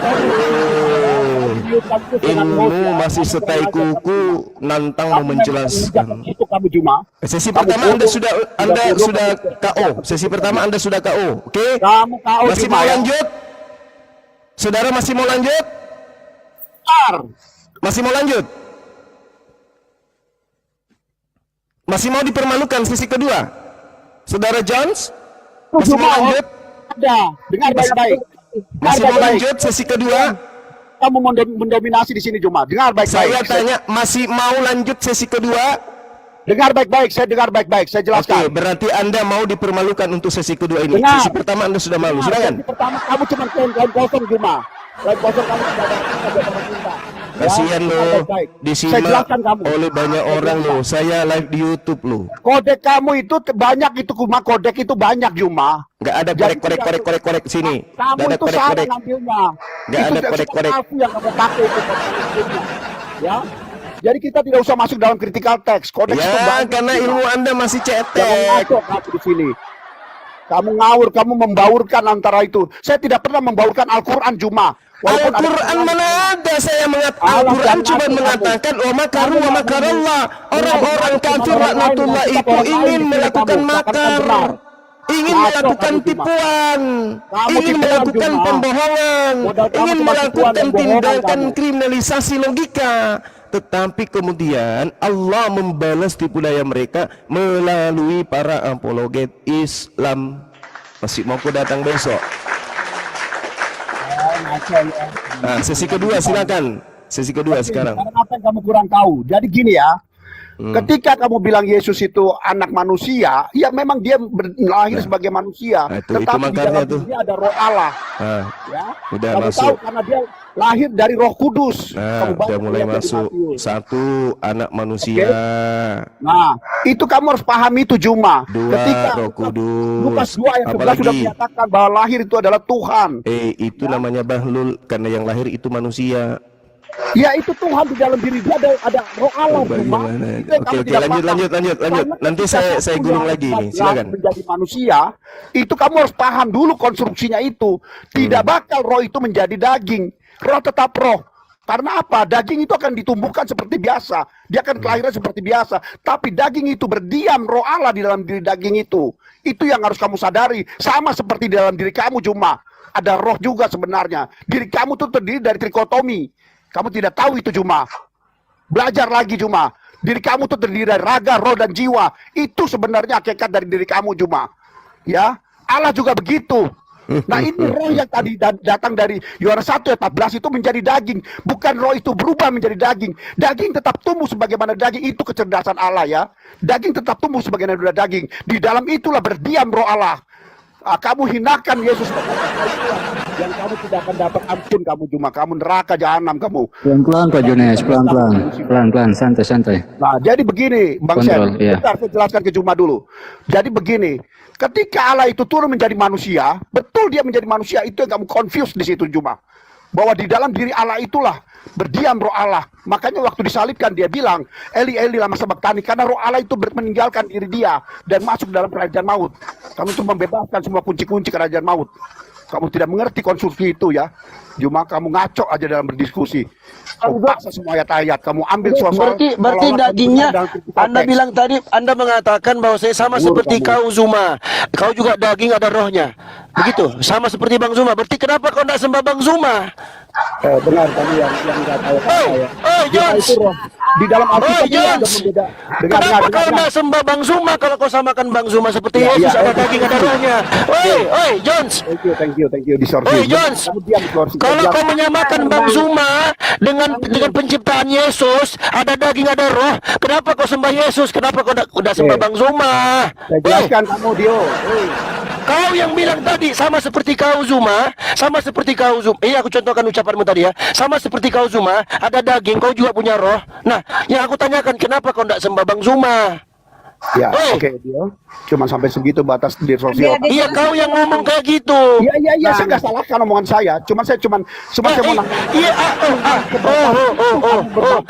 Ilmu masih setai kuku, nantang mau menjelaskan. Itu kamu Juma. Sesi pertama Anda sudah KO. Sesi pertama Anda sudah KO. Oke? Kamu KO. Masih mau lanjut? Saudara masih mau lanjut? Masih mau lanjut? Masih mau dipermalukan sesi kedua? Saudara Jones? Masih mau lanjut? Ada. Dengar baik-baik. Masih mau lanjut sesi kedua? Kamu mendominasi di sini Juma. Dengar baik-baik. Saya tanya, masih mau lanjut sesi kedua? Dengar baik-baik, saya dengar baik-baik, saya jelaskan. Oke, berarti Anda mau dipermalukan untuk sesi kedua ini. Sesi pertama Anda sudah malu, silakan. Sesi pertama kamu cuma klaim kosong Juma. Klaim kosong kamu tidak ada cinta. Kasihan lo, disimak oleh banyak orang lo. Saya live di YouTube lo. Kodek kamu itu banyak itu Kuma, kodek itu banyak Juma. Nggak ada korek sini. Kamu Nggak ada itu salah korek. ngambilnya. Nggak ada korek. Yang kamu pakai itu. Ya. Jadi kita tidak usah masuk dalam critical text. Kodeks itu Ya, banyak, karena Juma. ilmu Anda masih Jangan cetek. masuk kamu di sini. Kamu ngawur, kamu membaurkan antara itu. Saya tidak pernah membaurkan Al-Quran Juma. Walaupun ada Al-Quran mana ada saya mengatakan. Allah Al-Quran jangan cuma mati mengatakan wa makaru wa Kamu makarallah. mati. Orang-orang Kamu kafir mati. laknatullah Kamu itu mati. ingin Kamu melakukan mati. makar, Benar. ingin Ngaco melakukan kamu, Juma. tipuan, Kamu ingin tipuan, melakukan Juma. pembohongan, Modal kamu ingin cuma tipuan melakukan dan bohongan tindakan kamu. kriminalisasi logika. Tetapi kemudian Allah membalas tipu daya mereka melalui para apologet Islam. Masih mau ku datang besok? Nah, sesi kedua silakan. Sesi kedua sekarang. Karena apa yang kamu kurang tahu. Jadi gini ya. Ketika kamu bilang Yesus itu anak manusia, ya memang dia lahir sebagai manusia, Nah, itu tetapi di makanya dalam tuh. dirinya ada Roh Allah. Ah, Ya, udah kamu masuk. tahu karena dia lahir dari Roh Kudus. Nah, Kamu baca udah mulai ayat dari masuk. Matius. Satu, anak manusia. Nah, itu kamu harus pahami itu Juma. Dua, Roh Kudus. Lukas 2 ayat 11 sudah Apalagi? menyatakan bahwa lahir itu adalah Tuhan. Itu namanya bahlul karena yang lahir itu manusia. Ya itu Tuhan di dalam diri dia ada Roh Allah. Juma. Bagaimana? Itu yang Oke, kamu oke, tidak lanjut, paham. lanjut. Karena Nanti ketika saya kamu gulung yang lagi nih, silakan. menjadi manusia, itu kamu harus paham dulu konstruksinya itu. Tidak bakal roh itu menjadi daging. Roh tetap roh. Karena apa? Daging itu akan ditumbuhkan seperti biasa. Dia akan kelahiran seperti biasa. Tapi daging itu berdiam roh Allah di dalam diri daging itu. Itu yang harus kamu sadari. Sama seperti di dalam diri kamu Juma. Ada roh juga sebenarnya. Diri kamu tuh terdiri dari trikotomi. Kamu tidak tahu itu Juma. Belajar lagi Juma. Diri kamu tuh terdiri dari raga, roh, dan jiwa. Itu sebenarnya hakikat dari diri kamu Juma. Ya, Allah juga begitu. Nah ini roh yang tadi datang dari Yohanes 1 ayat 14 itu menjadi daging. Bukan roh itu berubah menjadi daging. Daging tetap tumbuh sebagaimana daging. Itu kecerdasan Allah ya. Daging tetap tumbuh sebagaimana daging. Di dalam itulah berdiam roh Allah. Kamu hinakan Yesus, yang kamu tidak akan dapat ampun kamu Juma. Kamu neraka jahanam kamu. Pelan-pelan Pak Jones, pelan-pelan, santai-santai. Nah, jadi begini, Bang Kontrol, Sen, iya. bentar, saya jelaskan ke Juma dulu. Jadi begini, ketika Allah itu turun menjadi manusia, betul dia menjadi manusia, itu yang kamu confuse di situ Juma. Bahwa di dalam diri Allah itulah berdiam roh Allah. Makanya waktu disalibkan dia bilang, Eli Eli lama sabachthani, karena roh Allah itu meninggalkan diri dia dan masuk dalam kerajaan maut. Kamu itu membebaskan semua kunci-kunci kerajaan maut. Kamu tidak mengerti konstruksi itu ya. Cuma kamu ngaco aja dalam berdiskusi. Kamu paksa semua ayat-ayat, kamu ambil soal-soal. Berarti seolah-olah dagingnya kamu dalam Anda teks. bilang tadi, Anda mengatakan bahwa saya sama Ngurus seperti kamu. kau Zuma. Kau juga daging ada rohnya. Begitu, sama seperti Bang Zuma. Berarti kenapa kau tidak sembah Bang Zuma? Dengar kamu yang nggak tahu apa ya. Oi, Dia Jones. itu roh. Di dalam Alkitab Oi, itu ada Jones. membeda. Kenapa kau tidak sembah Bang Zuma kalau kau samakan Bang Zuma seperti Ya, Yesus ya, ada oke. daging ada rohnya? Oi, Jones. Thank you, distorsi. Oi, Jones. Kamu diam, distorsi. Kalau Diam. kau menyamakan Bang Zuma dengan penciptaan Yesus, ada daging ada roh, kenapa kau sembah Yesus? Kenapa kau udah sembah Oke. Bang Zuma? Saya jelaskan kamu, Dio. Kau yang bilang tadi sama seperti kau Zuma, sama seperti kau Zuma. Ini aku contohkan ucapanmu tadi ya. Sama seperti kau Zuma, ada daging, kau juga punya roh. Nah, yang aku tanyakan kenapa kau tidak sembah Bang Zuma? Ya, Oi. oke, Dio. Cuma sampai segitu batas distorsi Dia- otak. Iya, kau yang ngomong kayak gitu. Iya, saya nggak salahkan omongan saya. saya cuma saya mau nanya. Iya,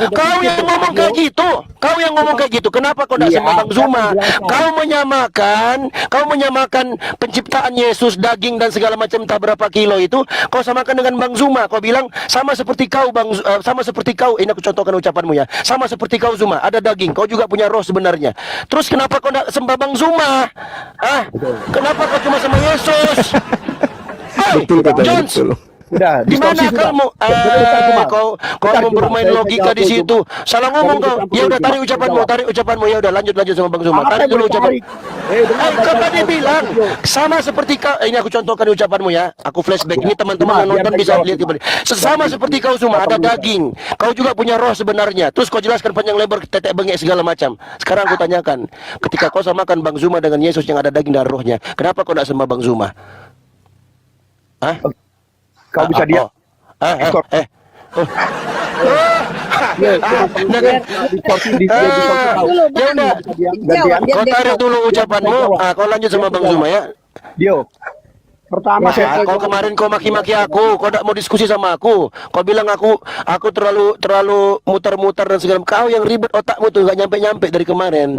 kau yang ngomong kayak gitu. Kau yang ngomong kayak gitu. Kenapa kau tidak Iya, sembah Bang Zuma? saya jelaskan. Kau menyamakan penciptaan Yesus, daging dan segala macam entah berapa kilo itu. Kau samakan dengan Bang Zuma. Kau bilang sama seperti kau sama seperti kau. Ini aku contohkan ucapanmu ya. Sama seperti kau Zuma, ada daging. Kau juga punya roh sebenarnya. Terus kenapa kau tidak sembah Bang Zuma? Kenapa kau cuma sembah Yesus? Betul katanya, Jones. betul. Sudah, Di mana distorsi sudah. kamu? Bentar, Cuma. Kau Bentar, mau Cuma. bermain Saya logika jawab di dulu, situ. Cuma. Salah ngomong Jangan kau. ikut Ya udah campur, tarik Cuma. ucapanmu, Jawab. tarik ucapanmu. Ya udah lanjut sama Bang Zuma. Apa Tarik yang dulu mau ucapan. ditarik? Dengar, Kau baca, tadi baca, bilang baca. sama seperti kau. Ini aku contohkan ucapanmu ya. Aku flashback. Ini teman-teman Cuma, yang nonton biar bisa saya lihat jawab, kembali. Sama seperti kau Zuma, ada daging. Kau juga punya roh sebenarnya. Terus kau jelaskan panjang lebar, tetek bengek segala macam. Sekarang aku tanyakan, ketika kau samakan Bang Zuma dengan Yesus yang ada daging dan rohnya, kenapa kau tidak sembah Bang Zuma? Hah? Kau bisa diam. Distorsi tahu. Ya udah. Gantian. Kau tarik dulu ucapanmu. Kau lanjut sama Bang Zuma ya. Dio. Pertama Kau kemarin kau maki-maki aku, kau tidak mau diskusi sama aku. Kau bilang aku terlalu muter-muter dan segala. Kau yang ribet otakmu tuh nggak nyampe-nyampe dari kemarin.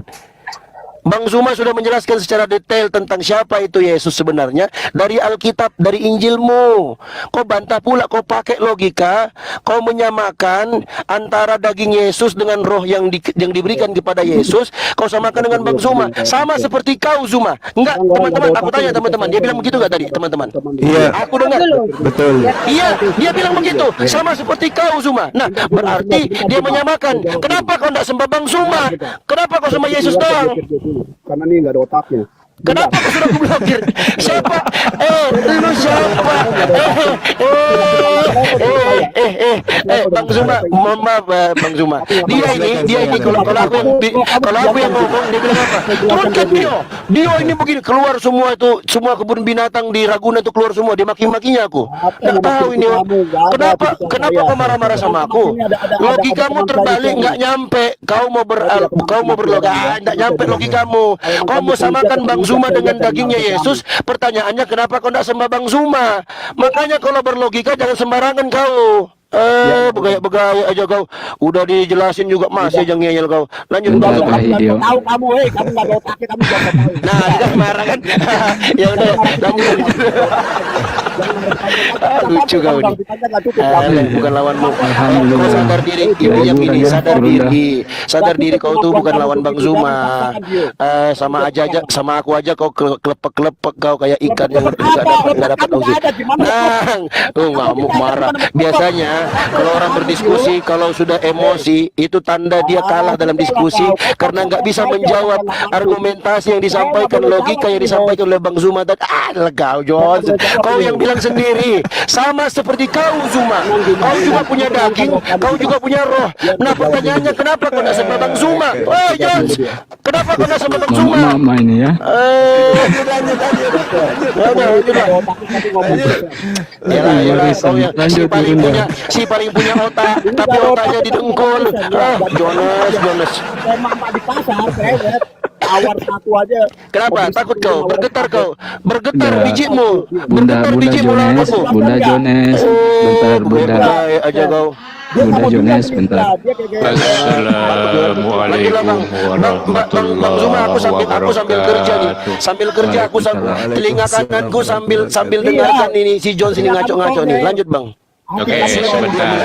Bang Zuma sudah menjelaskan secara detail tentang siapa itu Yesus sebenarnya dari Alkitab, dari Injilmu. Kau bantah pula, kau pakai logika, kau menyamakan antara daging Yesus dengan roh yang diberikan kepada Yesus. Kau samakan dengan Bang Zuma, sama seperti kau Zuma. Enggak, teman-teman, aku tanya teman-teman, dia bilang begitu nggak tadi, teman-teman? Iya, Aku dengar. betul. Iya, dia bilang begitu, sama seperti kau Zuma. Nah, berarti dia menyamakan. Kenapa kau tidak sembah Bang Zuma? Kenapa kau sembah Yesus doang? Karena ini nggak ada otaknya. Kenapa kau sudah aku blokir? Siapa? Lu siapa? Bang Zuma, mohon maaf Bang Zuma. Dia ini kalau aku yang ngomong dia bilang apa? Turunkan Dio ini begini, keluar semua itu, semua kebun binatang di Ragunan itu keluar semua, dia maki-makinya aku. Nggak tahu ini, kenapa kau marah-marah sama aku? Logikamu terbalik, nggak nyampe. Kau mau berlogika, nggak nyampe logikamu. Kau mau samakan Bang Zuma dengan dagingnya Yesus. Pertanyaannya kenapa kau nggak sembah Bang Zuma? Makanya kalau berlogika jangan sembarangan kau. Begaya aja kau. Udah dijelasin juga masih aja ngeyel kau. Lanjut Bang Zuma. Tahu kamu, kamu nggak bawa pakai, kamu jangan mau. Nah, dia marah kan? Ya udah, lanjut. Lucu kau nih. Bukan lawanmu. Kau sadar diri, Ibu yang ini sadar diri kau tuh bukan lawan Bang Zuma. Sama aku aja kau kelepek kau kayak ikan yang nggak dapat usus. Ngamuk marah. Biasanya kalau orang berdiskusi, kalau sudah emosi, itu tanda dia kalah dalam diskusi karena nggak bisa menjawab argumentasi yang disampaikan, logika yang disampaikan oleh Bang Zuma tadi. Kau Jones, kau yang bilang sendiri, sama seperti kau Zuma, kau juga punya daging, kau juga punya roh. Nah pertanyaannya kenapa kau nggak sama Bang Zuma? Jones, kenapa kau nggak sama Bang Zuma? Mama ini ya. Yalah, kau yang si paling punya otak, tapi otaknya didengkul. Jones. Mama di pasar, saya awar satu aja. Kenapa? Takut kau? Bergetar Ya. bijimu. Bunda Jones, Bunda Jones, bentar Bunda. Aja kau. Bunda Jones, bentar. Assalamualaikum warahmatullahi Bang Zuma, aku sambil kerja nih. Sambil kerja aku telinga kananku sambil dengarkan ini si Jones ini ngaco-ngaco nih. Lanjut Bang. Oke, sebentar.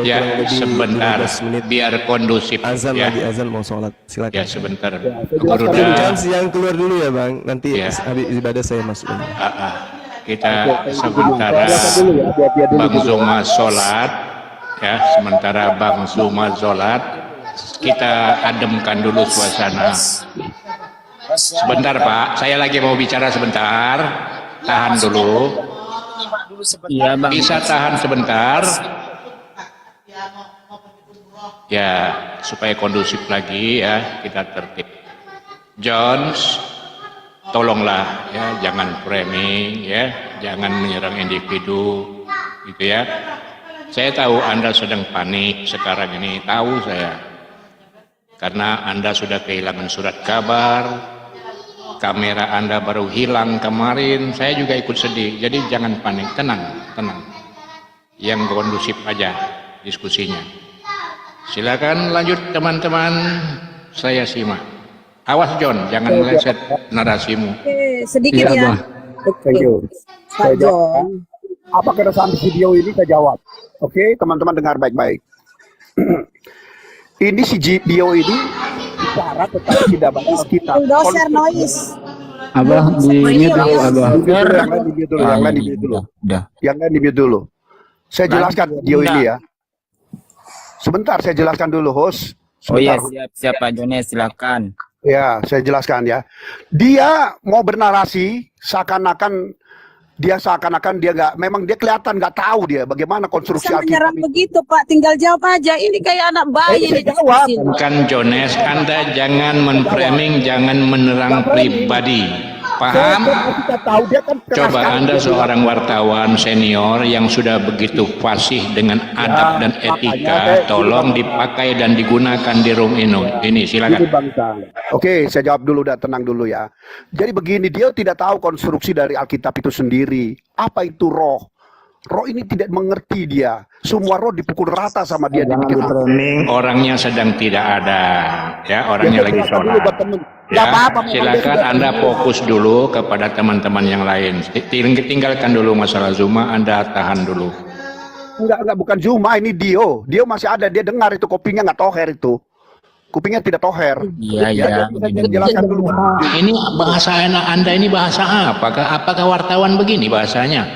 Ya, sebentar. Biar kondusif. Azan Ya, lagi, azan mau sholat. Silakan. ya sebentar. Bang Garuda. Jones yang keluar dulu ya Bang. Nanti Ya. habis ibadah saya masuk. Kita sementara Bang Zuma sholat. Ya, sementara Bang Zuma sholat, kita ademkan dulu suasana. Sebentar Pak, saya lagi mau bicara sebentar. Tahan dulu. Iya bang. Bisa tahan sebentar. Ya, supaya kondusif lagi ya, kita tertib. Jones, tolonglah ya, jangan framing ya, jangan menyerang individu, gitu ya. Saya tahu Anda sedang panik sekarang ini, tahu saya. Karena Anda sudah kehilangan surat kabar. Kamera Anda baru hilang kemarin, saya juga ikut sedih. Jadi jangan panik, tenang. Yang kondusif aja diskusinya. Silakan lanjut teman-teman, saya simak. Awas John, jangan meleset narasimu. Sedikit Iya, ya. Bang. Thank you. Pak John. Apa keresahan video ini saya jawab. Oke, teman-teman dengar baik-baik. Ini si Dio ini bicara tentang tidak baca Alkitab. Bulldozer noise. Abah di mute dulu, Abah. Yang lain di mute dulu, yang lain di mute dulu. Yang lain di mute dulu. Saya jelaskan Dio ini ya. Sebentar, saya jelaskan dulu, host. Oh iya, Sebentar. siap Pak Jones, silakan. Ya, saya jelaskan ya. Dia mau bernarasi seakan-akan dia nggak, memang dia kelihatan nggak tahu dia bagaimana konstruksi Bisa menyerang Alkitab. begitu Pak, tinggal jawab aja. Ini kayak anak bayi Saya nih jawab. diskusi. Bukan Jones, Anda jangan menframing, jangan menerang pribadi. Paham? Kita tahu dia kan keras Coba sekali. Anda seorang wartawan senior yang sudah begitu fasih dengan adab dan etika, tolong dipakai dan digunakan di room ini. Ini silakan. Ini bangsa. Oke, saya jawab dulu, dan tenang dulu ya. Jadi begini, dia tidak tahu konstruksi dari Alkitab itu sendiri. Apa itu roh? Roh ini tidak mengerti dia. Semua roh dipukul rata sama dia, dibikin Orangnya sedang tidak ada, ya orangnya lagi sholat. Ya, silakan Anda fokus dulu kepada teman-teman yang lain. Tinggalkan dulu masalah Zuma, Anda tahan dulu. Enggak, bukan Zuma, ini Dio. Dio masih ada, dia dengar itu, kupingnya nggak toher itu. Kupingnya tidak toher. Iya. Saya jelaskan dulu. Ini bahasa Anda ini bahasa apa? Apakah wartawan begini bahasanya?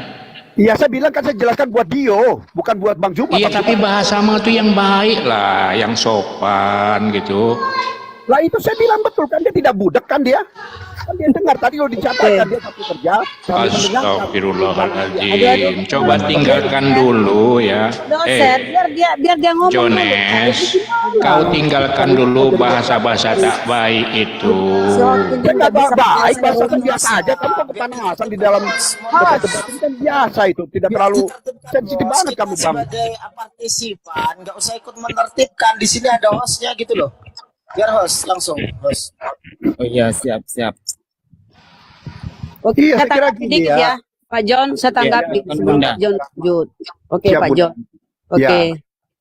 Iya, saya bilang kan saya jelaskan buat Dio, bukan buat Bang Zuma. Iya, tapi bahasamu itu yang baik lah, yang sopan gitu. Lah itu saya bilang betul kan, dia tidak budak kan dia. Kan dia dengar tadi lo dicatatkan dia satu kerja sambil mendengarkan. Astagfirullahaladzim. Coba tinggalkan dulu ya. Dosen, biar dia ngomong dulu. Jones, kau tinggalkan dulu bahasa-bahasa tak baik itu. Ya nggak baik, bahasa kan biasa aja. Kamu kok kepanasan di dalam debat ini kan biasa itu, tidak terlalu sensitif banget kamu Bang. Sebagai partisipan nggak usah ikut menertibkan, di sini ada hostnya gitu loh, biar host langsung host. Oh iya, siap. Oke, Iya, saya kira tanggapi gini dikit ya. ya. Pak John, saya tanggapi Iya, sebelum Bunda. Pak John lanjut. Oke, Siap, Pak Bunda. John. Oke. Ya.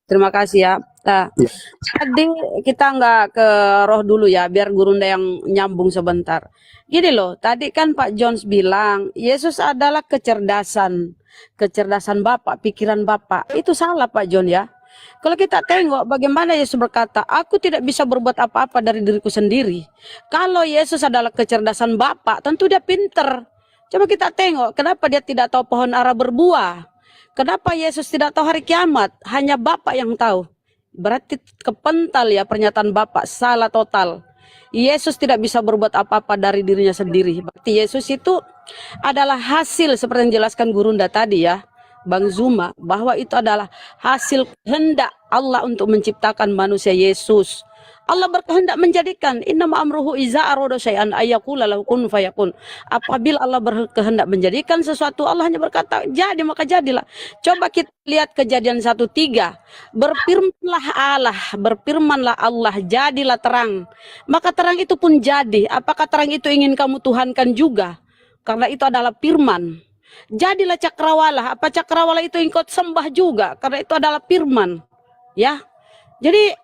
Terima kasih ya. Nah, Ya. tadi kita nggak ke roh dulu ya, biar Gurunda yang nyambung sebentar. Gini loh, tadi kan Pak Jones bilang Yesus adalah kecerdasan Bapak, pikiran Bapak. Itu salah Pak John ya. Kalau kita tengok bagaimana Yesus berkata, aku tidak bisa berbuat apa-apa dari diriku sendiri. Kalau Yesus adalah kecerdasan Bapak, tentu dia pinter. Coba kita tengok, kenapa dia tidak tahu pohon ara berbuah? Kenapa Yesus tidak tahu hari kiamat? Hanya Bapak yang tahu. Berarti kepental ya pernyataan Bapak, salah total. Yesus tidak bisa berbuat apa-apa dari dirinya sendiri. Berarti Yesus itu adalah hasil seperti yang dijelaskan Gurunda tadi ya, Bang Zuma, bahwa itu adalah hasil kehendak Allah untuk menciptakan manusia Yesus. Allah berkehendak menjadikan, innama amruhu iza arada syai'an ayyaqula lahu kun fayakun. Apabila Allah berkehendak menjadikan sesuatu, Allah hanya berkata jadi maka jadilah. Coba kita lihat Kejadian 1:3. Berfirmanlah Allah, jadilah terang. Maka terang itu pun jadi. Apakah terang itu ingin kamu tuhankan juga? Karena itu adalah firman. Jadilah cakrawala. Apa cakrawala itu engkau sembah juga? Karena itu adalah firman. Ya. Jadi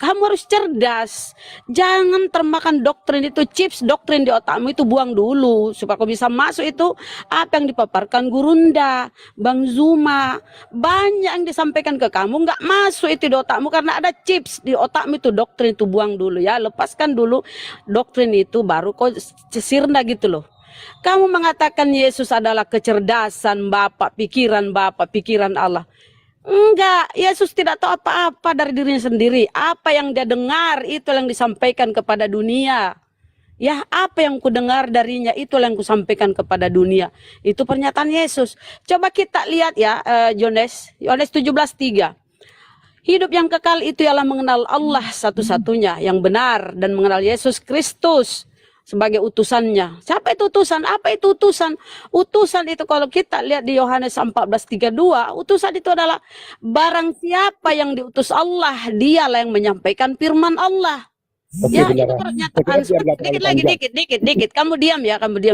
kamu harus cerdas. Jangan termakan doktrin itu, chips doktrin di otakmu itu buang dulu. Supaya kau bisa masuk itu apa yang dipaparkan Gurunda, Bang Zuma. Banyak yang disampaikan ke kamu, nggak masuk itu di otakmu. Karena ada chips di otakmu itu, doktrin itu buang dulu ya. Lepaskan dulu doktrin itu, baru kau sirna gitu loh. Kamu mengatakan Yesus adalah kecerdasan Bapak, pikiran Allah. Enggak, Yesus tidak tahu apa-apa dari dirinya sendiri. Apa yang dia dengar itu yang disampaikan kepada dunia. Ya, apa yang ku dengar darinya itu yang ku sampaikan kepada dunia. Itu pernyataan Yesus. Coba kita lihat ya, Yohanes 17:3. Hidup yang kekal itu ialah mengenal Allah satu-satunya yang benar dan mengenal Yesus Kristus sebagai utusannya. Siapa itu utusan? Apa itu utusan? Utusan itu kalau kita lihat di Yohanes 14:32, utusan itu adalah barang siapa yang diutus Allah, dialah yang menyampaikan firman Allah. Oke, Ya, itu benar. pernyataan dikit lagi, dikit. Kamu diam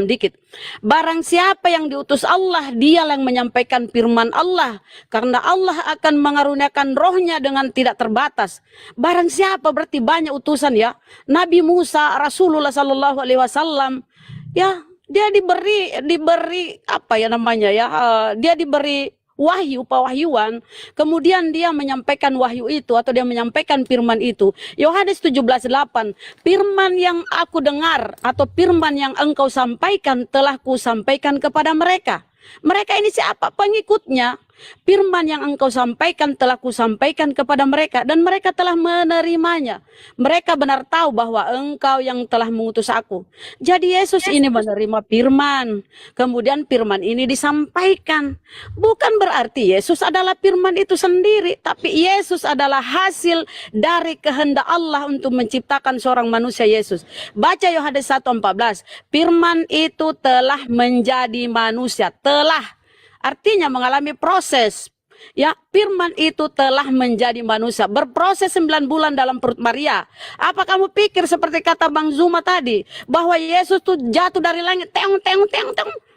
dikit. Barang siapa yang diutus Allah, dialah yang menyampaikan firman Allah. Karena Allah akan mengaruniakan rohnya dengan tidak terbatas. Barang siapa berarti banyak utusan ya. Nabi Musa, Rasulullah Sallallahu Alaihi Wasallam, ya dia diberi apa ya namanya ya, dia diberi wahyu, pewahyuan, kemudian dia menyampaikan wahyu itu atau dia menyampaikan firman itu. Yohanes 17:8, firman yang aku dengar atau firman yang engkau sampaikan telah kusampaikan kepada mereka. Mereka ini siapa? Pengikutnya. Firman yang engkau sampaikan telah kusampaikan kepada mereka dan mereka telah menerimanya. Mereka benar tahu bahwa engkau yang telah mengutus aku. Jadi Yesus ini menerima firman. Kemudian firman ini disampaikan. Bukan berarti Yesus adalah firman itu sendiri, tapi Yesus adalah hasil dari kehendak Allah untuk menciptakan seorang manusia Yesus. Baca Yohanes 1:14. Firman itu telah menjadi manusia. Telah artinya mengalami proses. Ya, firman itu telah menjadi manusia, berproses 9 bulan dalam perut Maria. Apa kamu pikir seperti kata Bang Zuma tadi, bahwa Yesus itu jatuh dari langit, teong?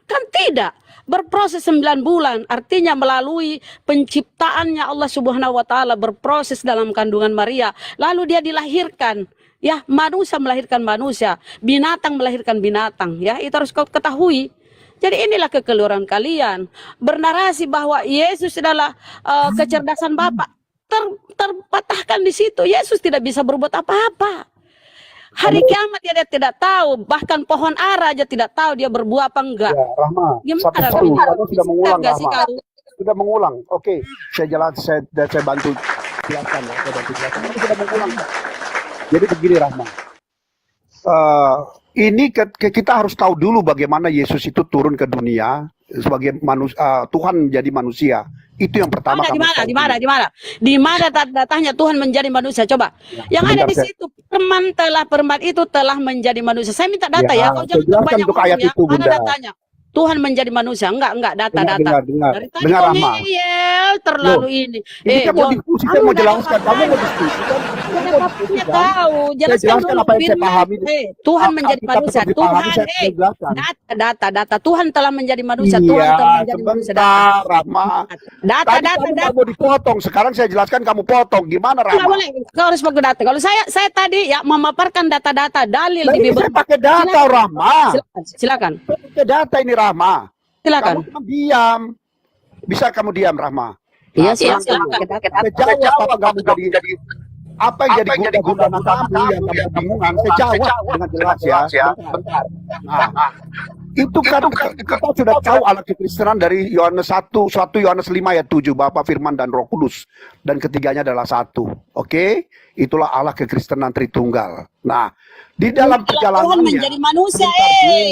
Kan tidak. Berproses 9 bulan, artinya melalui penciptaannya Allah Subhanahu wa taala, berproses dalam kandungan Maria. Lalu dia dilahirkan. Ya, manusia melahirkan manusia, binatang melahirkan binatang. Ya, itu harus kau ketahui. Jadi inilah kekeliruan kalian. Bernarasi bahwa Yesus adalah kecerdasan Bapak. Terpatahkan di situ. Yesus tidak bisa berbuat apa-apa. Hari kiamat dia tidak tahu. Bahkan pohon ara aja tidak tahu dia berbuah apa enggak. Ya, Rahma, Gimana kamu sudah mengulang, Gak sih Rahma. kau? Sudah mengulang. Oke, saya bantu jelaskan ya. Saya bantu jelaskan. Kamu sudah mengulang. Jadi begini, Rahma. ini kita harus tahu dulu bagaimana Yesus itu turun ke dunia sebagai manusia, Tuhan menjadi manusia. Itu yang pertama. Di mana datanya Tuhan menjadi manusia? Coba. Yang ada di situ firman itu telah menjadi manusia. Saya minta data ya. Kau jangan banyak untuk ayat ya. itu, Mana Bunda. datanya? Tuhan menjadi manusia. Enggak data. Dari tadi dengar, kau Rahma. ngeyel terlalu ini. Ini kan mau diskusi, saya mau jelaskan. Kamu mau diskusi. Saya tahu. Jelaskan dulu. apa yang saya pahami. Tuhan menjadi manusia. Tuhan, data. Tuhan telah menjadi manusia. Tuhan telah menjadi manusia. Sebentar, Rahma. Data. Kamu mau dipotong. Sekarang saya jelaskan, kamu potong. Gimana, Nggak Rahma? boleh. Kau harus pakai data. Kalau saya tadi ya memaparkan data-data dalil di Ini Bible. saya pakai data, Rahma. Silakan. Pakai data ini, Rahma. Silakan. Kamu diam. Bisa kamu diam, Rahma? Iya, Nah, silakan. Saya jawab apa kamu jadi apa yang jadi gundahan kamu yang kamu kebingungan. Saya jawab dengan jelas ya. Bentar. Nah, itu kan kita sudah tahu alat kekristenan dari Yohanes 1 Yohanes 5 ayat 7, Bapa, Firman dan Roh Kudus, dan ketiganya adalah satu. Oke? Itulah Allah kekristenan Tritunggal. Nah, di dalam perjalanannya Tuhan menjadi manusia.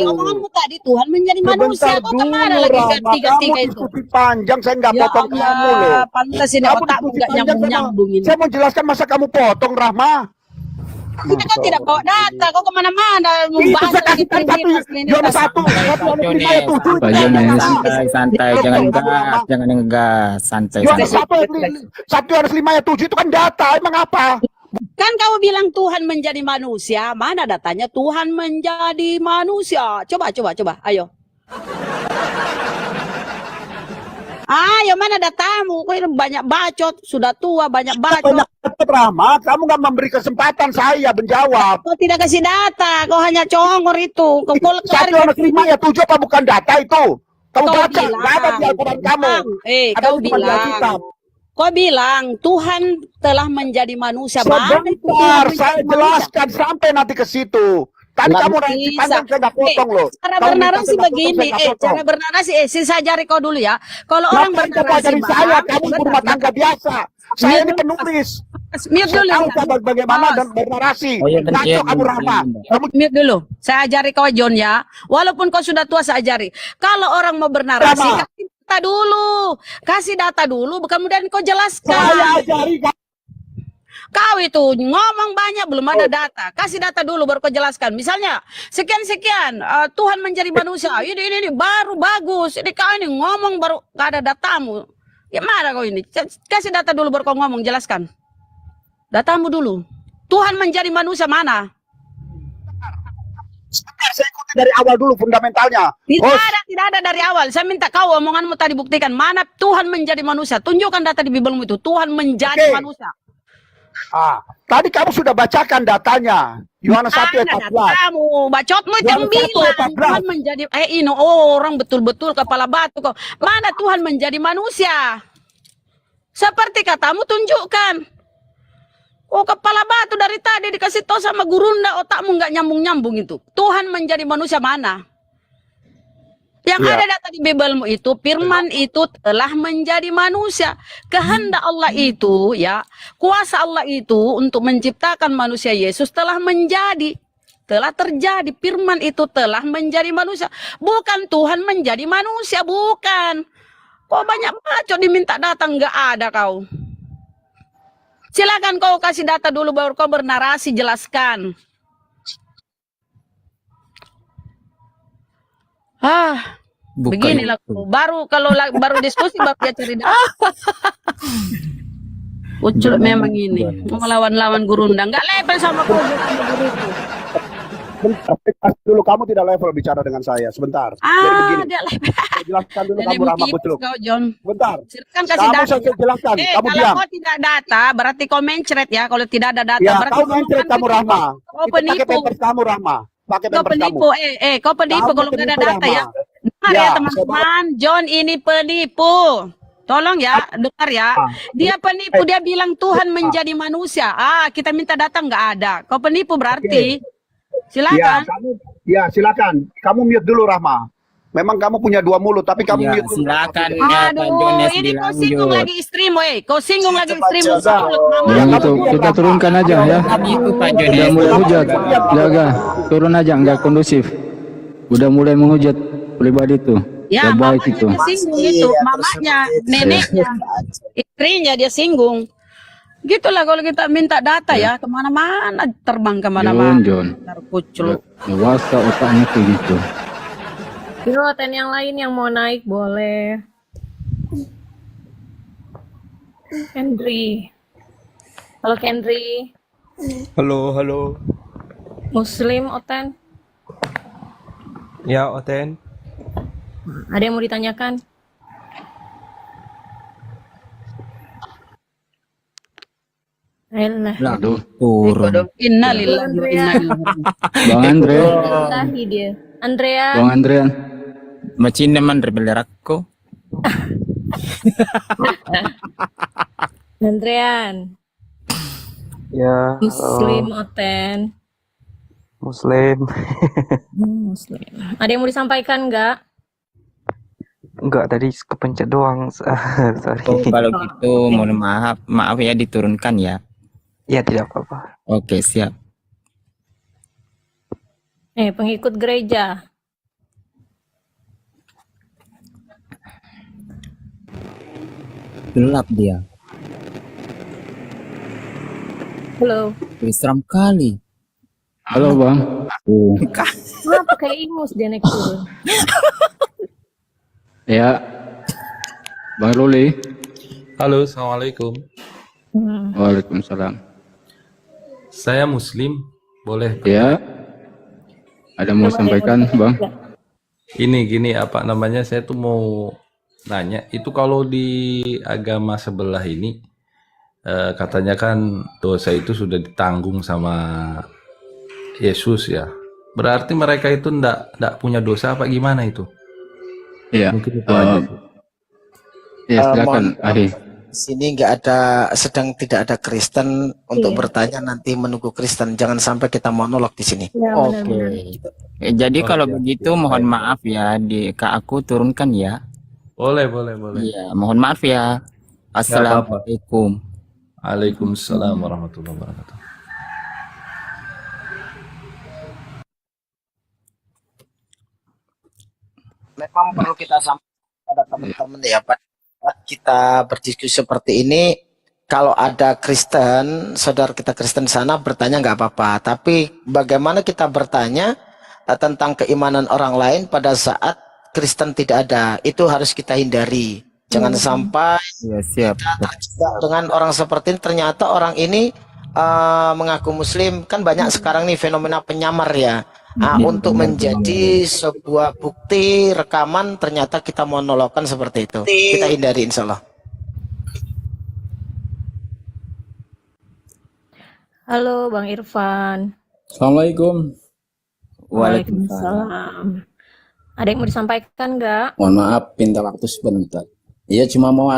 Omonganmu tadi Tuhan menjadi manusia. Kau kemana lagi ketiga-tiga itu? Diskusi panjang, saya nggak Ya potong kamu loh. Allah, pantas ini Kamu otakmu diskusi nggak panjang nyambung-nyambung ini. Saya mau jelaskan, masa kamu potong, Rahma? Kita kan tidak bawa data, kau kemana-mana Itu membahas saya lagi kasih kan trinitas. satu, Yohanes 5 ayat 7. Pak Jones. Santai, jangan ngegas, jangan ngegas, santai. Yohanes 1 Yohanes 5 ayat 7 itu kan data, emang apa? Kan kau bilang Tuhan menjadi manusia, mana datanya Tuhan menjadi manusia? Coba, ayo. Ayo, mana datamu? Kau ini banyak bacot, sudah tua banyak bacot. Rahma, kamu nggak memberi kesempatan saya menjawab. Kau tidak kasih data, kau hanya congor itu. Kau 1 Yohanes 5 ayat 7 apa bukan data itu? Kamu Kau baca, bilang, nggak ada di Al-Quran kamu. Ada kau di Alkitab. kau bilang Tuhan telah menjadi manusia. Mana itu Tuhan Sebentar, menjadi saya manusia? jelaskan sampai nanti ke situ. Tadi Nggak kamu nanti bisa. panjang, saya nggak potong loh. Cara Kamu minta bernarasi saya nggak potong, begini, saya nggak potong. cara bernarasi, saya ajari kau dulu ya. Kalau orang Ngapain coba bernarasi, dari saya, Bang, kamu bentar, berumah tangga biasa. Saya ini penulis. mute Saya dulu. tahu cara bagaimana Bos. dan bernarasi. Oh, iya, benar, Ngaco iya, kamu, benar, Rahma. benar. Kamu Mute dulu. Saya ajari kau John ya. Walaupun kau sudah tua saya ajari. Kalau orang mau bernarasi, Sama. kasih data dulu. Kasih data dulu, kemudian kau saya jelaskan. ajari kamu. Kau itu ngomong banyak belum ada data. Kasih data dulu baru kau jelaskan. Misalnya sekian Tuhan menjadi manusia. Ini baru bagus. Ini kau ini ngomong baru gak ada datamu. Gimana kau ini? Kasih data dulu baru kau ngomong, jelaskan. Datamu dulu. Tuhan menjadi manusia mana? Sebentar, saya ikuti dari awal dulu fundamentalnya. Tidak ada dari awal. Saya minta kau omonganmu tadi buktikan mana Tuhan menjadi manusia. Tunjukkan data di Biblemu itu. Tuhan menjadi Oke. manusia. Tadi kamu sudah bacakan datanya. Yohanes 1 ayat Mana 14. datamu? Bacotmu itu yang Yohanes 1 bilang ayat 14. Tuhan menjadi ini orang betul-betul kepala batu kok. Mana Tuhan menjadi manusia? Seperti katamu tunjukkan. Oh, kepala batu dari tadi dikasih tahu sama gurunda, otakmu nggak nyambung-nyambung itu. Tuhan menjadi manusia mana? Yang Ya. ada data di Biblemu itu, firman itu telah menjadi manusia. Kehendak Allah itu, ya, kuasa Allah itu untuk menciptakan manusia Yesus telah terjadi. Firman itu telah menjadi manusia. Bukan Tuhan menjadi manusia, bukan. Kok banyak bacot diminta datang, nggak ada kau. Silakan kau kasih data dulu baru kau bernarasi, jelaskan. Bukan Beginilah itu. baru kalau baru diskusi baru dia cari data. Ucul memang ini mau melawan gurunda, nggak level sama kau guruku. Bentar, dulu kamu tidak level bicara dengan saya. Sebentar. Jadi begini, Dia level. saya jelaskan dulu Jadi kamu Rahma begitu Kucluk. kau John. Bentar. Silakan kasih Kamu data. saya jelaskan. Kamu Kalau diam. kau tidak data, berarti kau mencret ya. Kalau tidak ada data, Ya, berarti kau mencret kamu Rahma. Kau Itu pakai penipu. pampers kamu Rahma. Pakai Kau pampers kamu. penipu, kau penipu Kamu kalau nggak ada penipu, data ya. Rahma. Dengar Ya, ya teman-teman, John ini penipu. Tolong ya, dengar ya. Dia penipu, dia bilang Tuhan menjadi manusia. Kita minta data nggak ada. Kau penipu berarti. Ya, Silakan. silakan. Kamu mute dulu Rahma. Memang kamu punya dua mulut, tapi kamu Ya, mute dulu. silakan ya Pak Aduh, Jones ini kau singgung dilanjut. lagi istrimu, kau singgung lagi Cepat, istrimu. Jones. Mulut Ya, mama. Yang kamu itu diam, kita Bapak. turunkan aja ya. Tadi itu Pak Udah Jones. mulai hujat, jaga, turun aja, nggak kondusif. Udah mulai menghujat pribadi tuh, Ya, nggak baik mamanya itu. dia singgung Iya, itu, terus mamanya, seperti itu. neneknya, istrinya dia singgung. Gitulah kalau kita minta data ya, kemana-mana, terbang kemana-mana. Jon, Kucluk. dewasa otaknya kayak gitu. Piloten yang lain yang mau naik boleh. Kendri. Halo Kendri. Halo. Muslim Oten. Ya, Oten. Ada yang mau ditanyakan? Ayolah. Aduh, Turun. Innalillahi wa inna ilaihi raji'un. Bang Andre, Ilahi dia. Andrea. Bang Andrean, Macam man rebelerakko. Andrean. Ya, Muslim Oten. Muslim. Muslim. Ada yang mau disampaikan nggak? Enggak, tadi kepencet doang. Sorry. Oh, kalau gitu mohon maaf ya diturunkan ya. Ya, tidak apa-apa. Oke, siap. Pengikut gereja. Gelap dia. Halo. Seram kali. halo Bang. Kenapa kayak ingus dia naik turun? Ya, Bang Ruli. Halo, Assalamualaikum. Waalaikumsalam. Saya Muslim, boleh? Ya, ada mau sampaikan Bang? Ini gini, apa namanya, saya tuh mau nanya, itu kalau di agama sebelah ini, katanya kan dosa itu sudah ditanggung sama Yesus ya. Berarti mereka itu ndak punya dosa apa gimana itu? Iya. Mungkin itu aja sih. Ya, silakan mohon maaf. Ahi. Sini nggak ada, tidak ada Kristen untuk bertanya, nanti menunggu Kristen. Jangan sampai kita monolog di sini. Ya, Oke. benar-benar. Jadi kalau Oke, begitu mohon maaf ya ke aku turunkan ya. Boleh. Iya, mohon maaf ya. Assalamualaikum. Waalaikumsalam warahmatullahi wabarakatuh. Memang perlu kita sampaikan pada teman-teman ya, Pak. Saat kita berdiskusi seperti ini, kalau ada Kristen, saudara kita Kristen sana bertanya nggak apa-apa. Tapi bagaimana kita bertanya tentang keimanan orang lain pada saat Kristen tidak ada, itu harus kita hindari. Jangan sampai Ya, siap. kita terjebak dengan orang seperti ini. Ternyata orang ini mengaku Muslim. Kan banyak sekarang nih fenomena penyamar ya. Untuk menjadi sebuah bukti rekaman, ternyata kita monologkan seperti itu. Kita hindari, insya Allah. Halo Bang Irfan. Assalamualaikum. Waalaikumsalam. Ada yang mau disampaikan nggak? Mohon maaf, minta waktu sebentar. Iya, cuma mau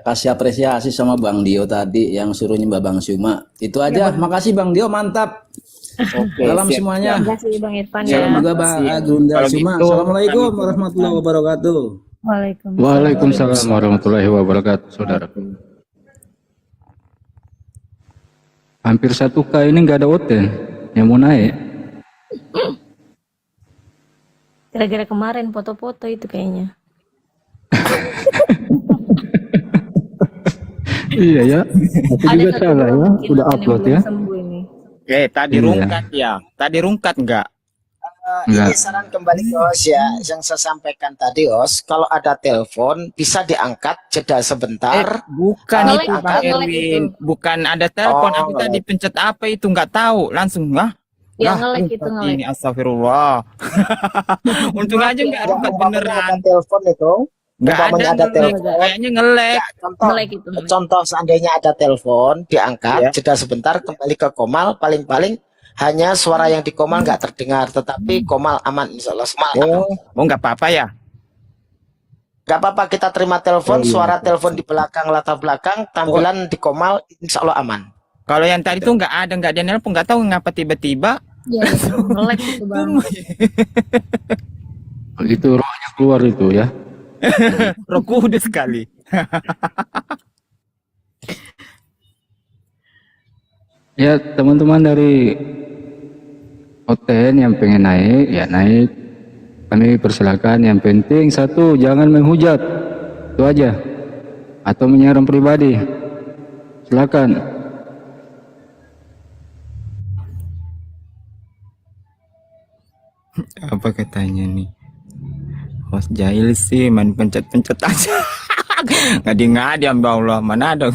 kasih apresiasi sama Bang Dio tadi yang suruh nyembah Bang Suma. Itu aja. Makasih Bang Dio, mantap. Oke, Salam siap. semuanya. Terima kasih Bang Irfan ya. Salam juga Bang Agrunda Kalau Suma. gitu, Assalamualaikum warahmatullahi wabarakatuh. Waalaikumsalam. Waalaikumsalam warahmatullahi wabarakatuh, saudara. Hampir 1K ini nggak ada Oten yang mau naik. Kira-kira kemarin foto-foto itu kayaknya. Iya ya, aku juga satu salah dua ya, mungkin udah yang upload belum ya. sembuh ini. Tadi Iya. rungkat ya. Tadi rungkat enggak? Enggak. Ini saran kembali ke host ya, yang saya sampaikan tadi host, kalau ada telepon bisa diangkat, jeda sebentar. Bukan Nge-lag itu itu, Bang nge-lag Erwin. itu. Bukan ada telepon. Oh, Aku tadi pencet apa itu nggak tahu. Langsung Ya, lah, nge-lag itu, rungkat nge-lag. ini astagfirullah. Untung aja nggak Ya, rungkat umpamanya beneran. ada telepon itu, Nggak umpamanya ada ada nge-lag. telepon. Kayaknya nge-lag. Ya, contoh, Nge-lag itu. nge-lag. contoh seandainya ada telepon, diangkat, Ya. jeda sebentar, kembali ke komal, paling-paling hanya suara yang di komal nggak terdengar, tetapi komal aman, insya Allah. Oh nggak apa-apa ya. Nggak apa-apa, kita terima telepon, suara telepon di belakang, latar belakang, tampilan di komal, insya Allah aman. Kalau yang tadi tuh nggak ada nelpon, nggak tahu ngapa tiba-tiba. Iya, nge-lag itu Bang. Itu rohnya keluar itu ya. Roh Kudus sekali. Ya teman-teman dari OTN yang pengen naik, ya naik. Kami persilakan. Yang penting satu, jangan menghujat. Itu aja. Atau menyerang pribadi. Silakan. Apa katanya nih? Host jahil sih, main pencet-pencet aja. Ngadi-ngadi ya Allah, mana ada.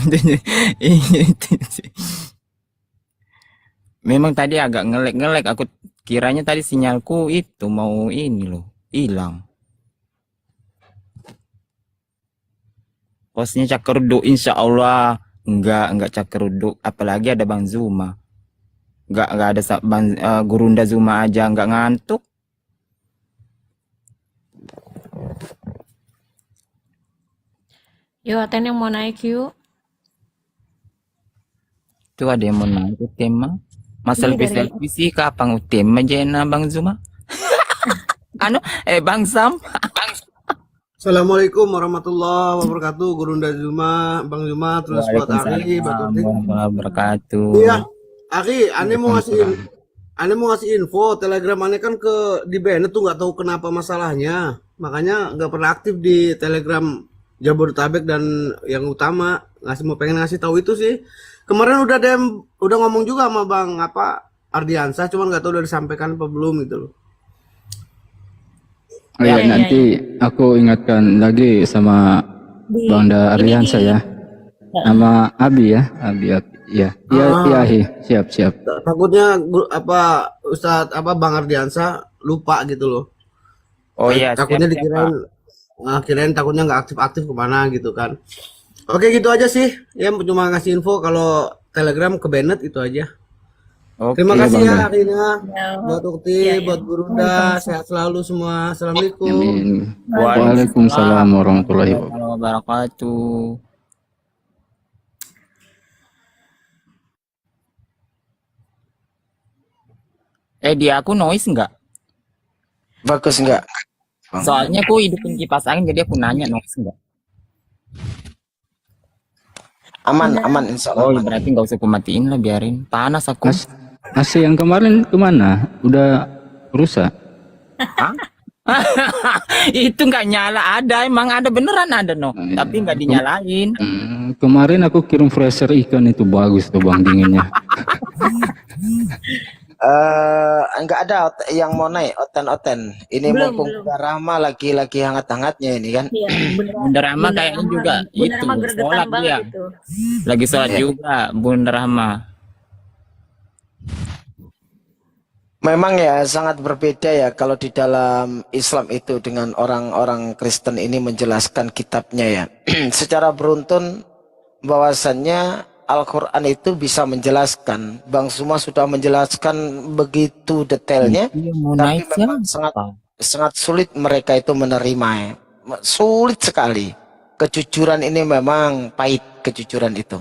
Itu sih. Memang tadi agak ngelek-ngelek, aku kiranya tadi sinyalku itu mau ini loh, hilang. Hostnya Cakeruduk, insya Allah enggak Cakeruduk, apalagi ada Bang Zuma. Enggak ada Gurunda Zuma aja enggak ngantuk. Yuk, Aten yang mau naik yuk. Itu ada yang mau naik tema. Masa Ini lebih dari selfie sih kapan tema jena Bang Zuma? Bang Sam. Assalamualaikum warahmatullahi wabarakatuh. Gurunda Zuma, Bang Zuma, terus buat Aki, Batutik. Warahmatullahi wabarakatuh. Iya, Aki, Ane mau ngasih info. Telegram Ane kan di banned tuh, nggak tahu kenapa masalahnya. Makanya nggak pernah aktif di Telegram Jabodetabek dan yang utama. Pengen ngasih tahu itu sih. Kemarin udah ngomong juga sama Bang Ardiansah, cuman nggak tahu udah disampaikan apa belum gitu loh. Oh ya, nanti aku ingatkan lagi sama Bang Ardiansah ya. Sama Abi ya, Abi. Ya. Siap. Takutnya Ustadz Bang Ardiansah lupa gitu loh. Oh iya, takutnya kirain takutnya nggak aktif kemana gitu kan. Oke, gitu aja sih. Ya cuma ngasih info kalau Telegram ke banned itu aja. Terima kasih ya Rina, buat Ukti, buat Gurunda, sehat selalu semua. Assalamualaikum. Amin. Waalaikumsalam warahmatullahi wabarakatuh. Di aku noise enggak? Bagus enggak? Soalnya aku hidupin kipas angin, jadi aku nanya noise enggak? Aman insya Allah. Oh, berarti nggak usah aku matiin lah, biarin. Panas aku. AC yang kemarin kemana? Udah rusak? Itu nggak nyala, emang ada beneran ada tapi nggak dinyalain. Kemarin aku kirim freezer ikan itu bagus tuh Bang dinginnya. Enggak ada yang mau naik oten. Ini mumpung Bunda Rahma lagi hangat-hangatnya ini kan. Iya, Bunda Rahma kayaknya juga itu sholat dia. Lagi sholat juga Bunda Rahma. Memang ya sangat berbeda ya kalau di dalam Islam itu dengan orang-orang Kristen ini menjelaskan kitabnya ya. Secara beruntun bahwasannya Al-Quran itu bisa menjelaskan. Bang Zuma sudah menjelaskan begitu detailnya, tapi memang sangat sulit mereka itu menerima ya. Sulit sekali. Kejujuran ini memang pahit, kejujuran itu.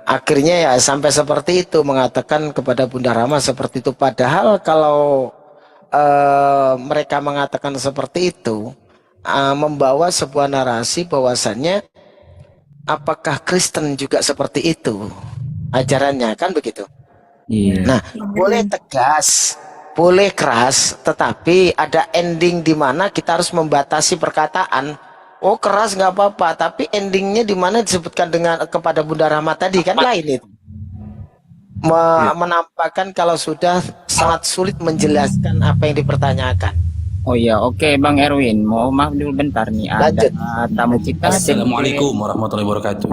Akhirnya ya sampai seperti itu, mengatakan kepada Bunda Rahma seperti itu. Padahal kalau mereka mengatakan seperti itu, membawa sebuah narasi bahwasannya apakah Kristen juga seperti itu ajarannya, kan begitu. Nah, boleh tegas, boleh keras, tetapi ada ending di mana kita harus membatasi perkataan. Oh, keras nggak apa-apa, tapi endingnya di mana disebutkan dengan kepada Bunda Rahma tadi kan lain itu. Menampakkan kalau sudah sangat sulit menjelaskan apa yang dipertanyakan. Oh iya, oke Bang Erwin, mau maaf dulu bentar nih, ada tamu kita. Assalamualaikum warahmatullahi wabarakatuh.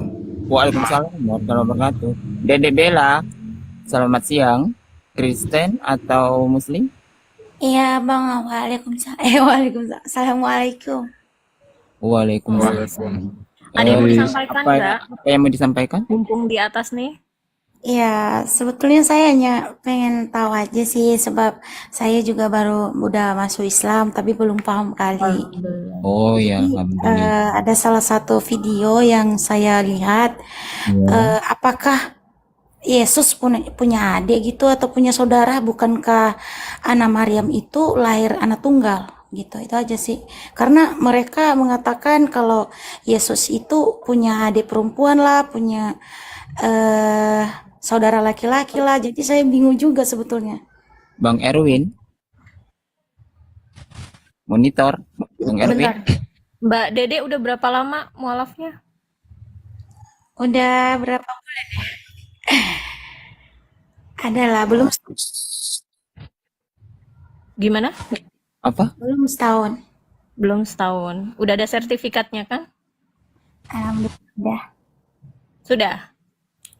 Waalaikumsalam warahmatullahi wabarakatuh. Dede Bella, selamat siang. Kristen atau Muslim? Iya Bang, waalaikumsalam. Assalamualaikum. Waalaikumsalam. Ada yang mau disampaikan nggak? Apa yang mau disampaikan? Mumpung di atas nih. Ya, sebetulnya saya hanya pengen tahu aja sih, sebab saya juga udah masuk Islam tapi belum paham kali. Oh ya, Ada salah satu video yang saya lihat, apakah Yesus punya adik gitu atau punya saudara, bukankah anak Maryam itu lahir anak tunggal gitu. Itu aja sih, karena mereka mengatakan kalau Yesus itu punya adik perempuan lah, punya saudara laki-laki lah, jadi saya bingung juga sebetulnya. Bang Erwin, monitor, Bang Erwin. Bentar. Mbak Dede udah berapa lama mualafnya? Udah berapa bulan ya? Adalah belum Gimana? Apa? belum setahun. Belum setahun. Udah ada sertifikatnya kan? Alhamdulillah. Sudah.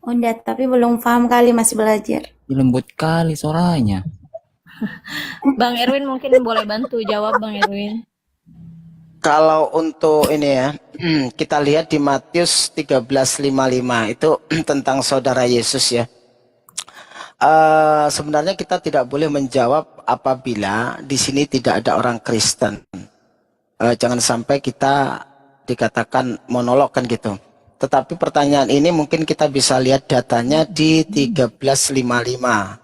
Udah, tapi belum paham kali, masih belajar. Lembut kali suaranya. Bang Erwin mungkin boleh bantu jawab Bang Erwin. Kalau untuk ini ya, kita lihat di Matius 13:55 itu tentang saudara Yesus ya. Sebenarnya kita tidak boleh menjawab apabila di sini tidak ada orang Kristen. Jangan sampai kita dikatakan monolog kan gitu. Tetapi pertanyaan ini mungkin kita bisa lihat datanya di 13:55.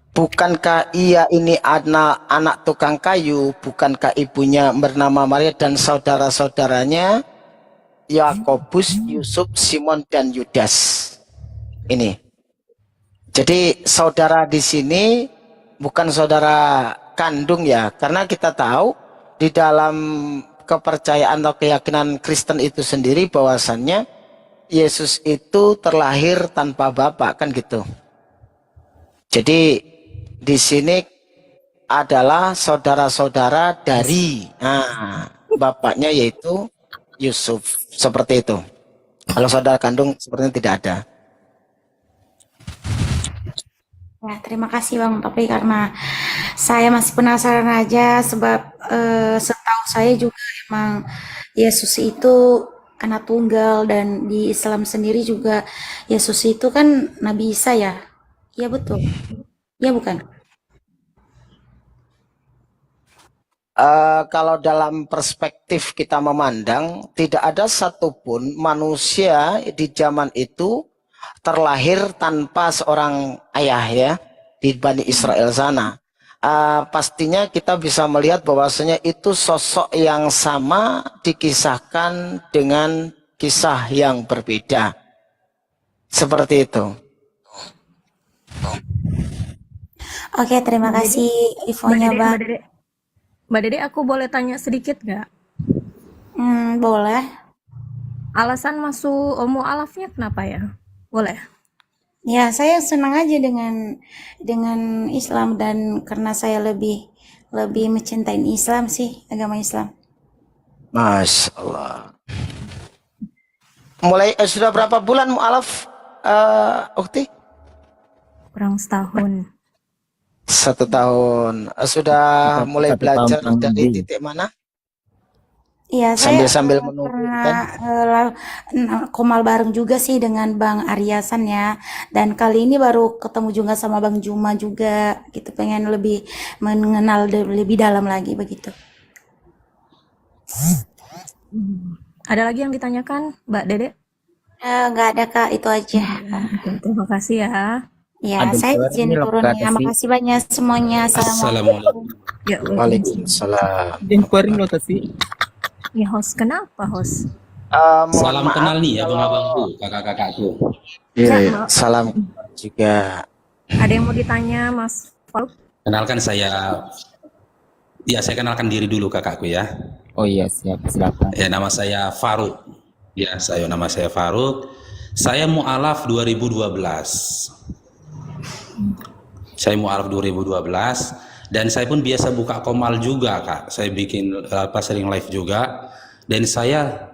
Bukankah ia ini anak tukang kayu? Bukankah ibunya bernama Maria dan saudara-saudaranya Yakobus, Yusuf, Simon, dan Yudas? Ini. Jadi saudara di sini bukan saudara kandung ya, karena kita tahu di dalam kepercayaan atau keyakinan Kristen itu sendiri bahwasannya Yesus itu terlahir tanpa bapak kan gitu. Jadi di sini adalah saudara-saudara dari bapaknya yaitu Yusuf, seperti itu. Kalau saudara kandung sepertinya tidak ada. Ya, terima kasih Bang. Tapi karena saya masih penasaran aja, sebab setahu saya juga emang Yesus itu anak tunggal, dan di Islam sendiri juga Yesus itu kan Nabi Isa ya. Iya betul. Iya bukan? Kalau dalam perspektif kita memandang, tidak ada satupun manusia di zaman itu terlahir tanpa seorang ayah ya di Bani Israel sana. Pastinya kita bisa melihat bahwasanya itu sosok yang sama dikisahkan dengan kisah yang berbeda. Seperti itu. Oke, terima kasih infonya Bang. Mbak Dede, aku boleh tanya sedikit nggak? Boleh. Alasan masuk mualafnya kenapa ya? Boleh. Ya, saya senang aja dengan Islam, dan karena saya lebih mencintai Islam sih, agama Islam. Masya Allah. Mulai sudah berapa bulan mualaf, Ukti? Kurang setahun. 1 tahun. Sudah mulai belajar dari titik mana? Iya, saya Sambil menunggu pernah komal bareng juga sih dengan Bang Aryasan ya. Dan kali ini baru ketemu juga sama Bang Juma juga, gitu, pengen lebih mengenal lebih dalam lagi begitu. Ada lagi yang ditanyakan, Mbak Dede? Nggak ada Kak, itu aja. Terima kasih ya. Ya, Aduh, saya ini izin turun ya. lokasi. Makasih banyak semuanya. Assalamualaikum. Ya, Waalaikumsalam. Inquiring lokasi. Ya host, kenapa host? Salam kenal nih abang-abangku, kakak-kakakku. Iya, salam juga. Ada yang mau ditanya, Mas Faruk? Kenalkan saya kenalkan diri dulu kakakku ya. Oh iya, siap, silakan. Ya, nama saya Faruk. Ya, nama saya Faruk. Saya mualaf 2012. Saya mualaf 2012 dan saya pun biasa buka komal juga Kak. Saya bikin sering live juga, dan saya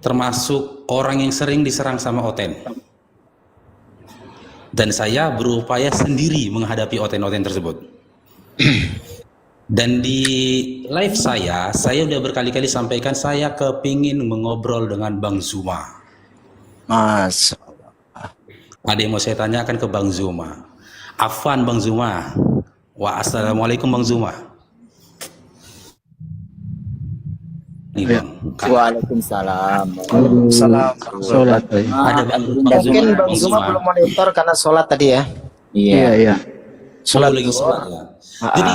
termasuk orang yang sering diserang sama Oten. Dan saya berupaya sendiri menghadapi Oten-Oten tersebut. Dan di live saya udah berkali-kali sampaikan saya kepingin mengobrol dengan Bang Zuma. Mas, ada yang mau saya tanyakan ke Bang Zuma. Afwan Bang Zuma. Assalamualaikum Bang Zuma. Bang. Waalaikumsalam. Salam. Sholat. Ada Bang Mungkin Zuma. Bang Zuma belum monitor karena sholat tadi ya. Iya. Sholat lagi sholat ya. Jadi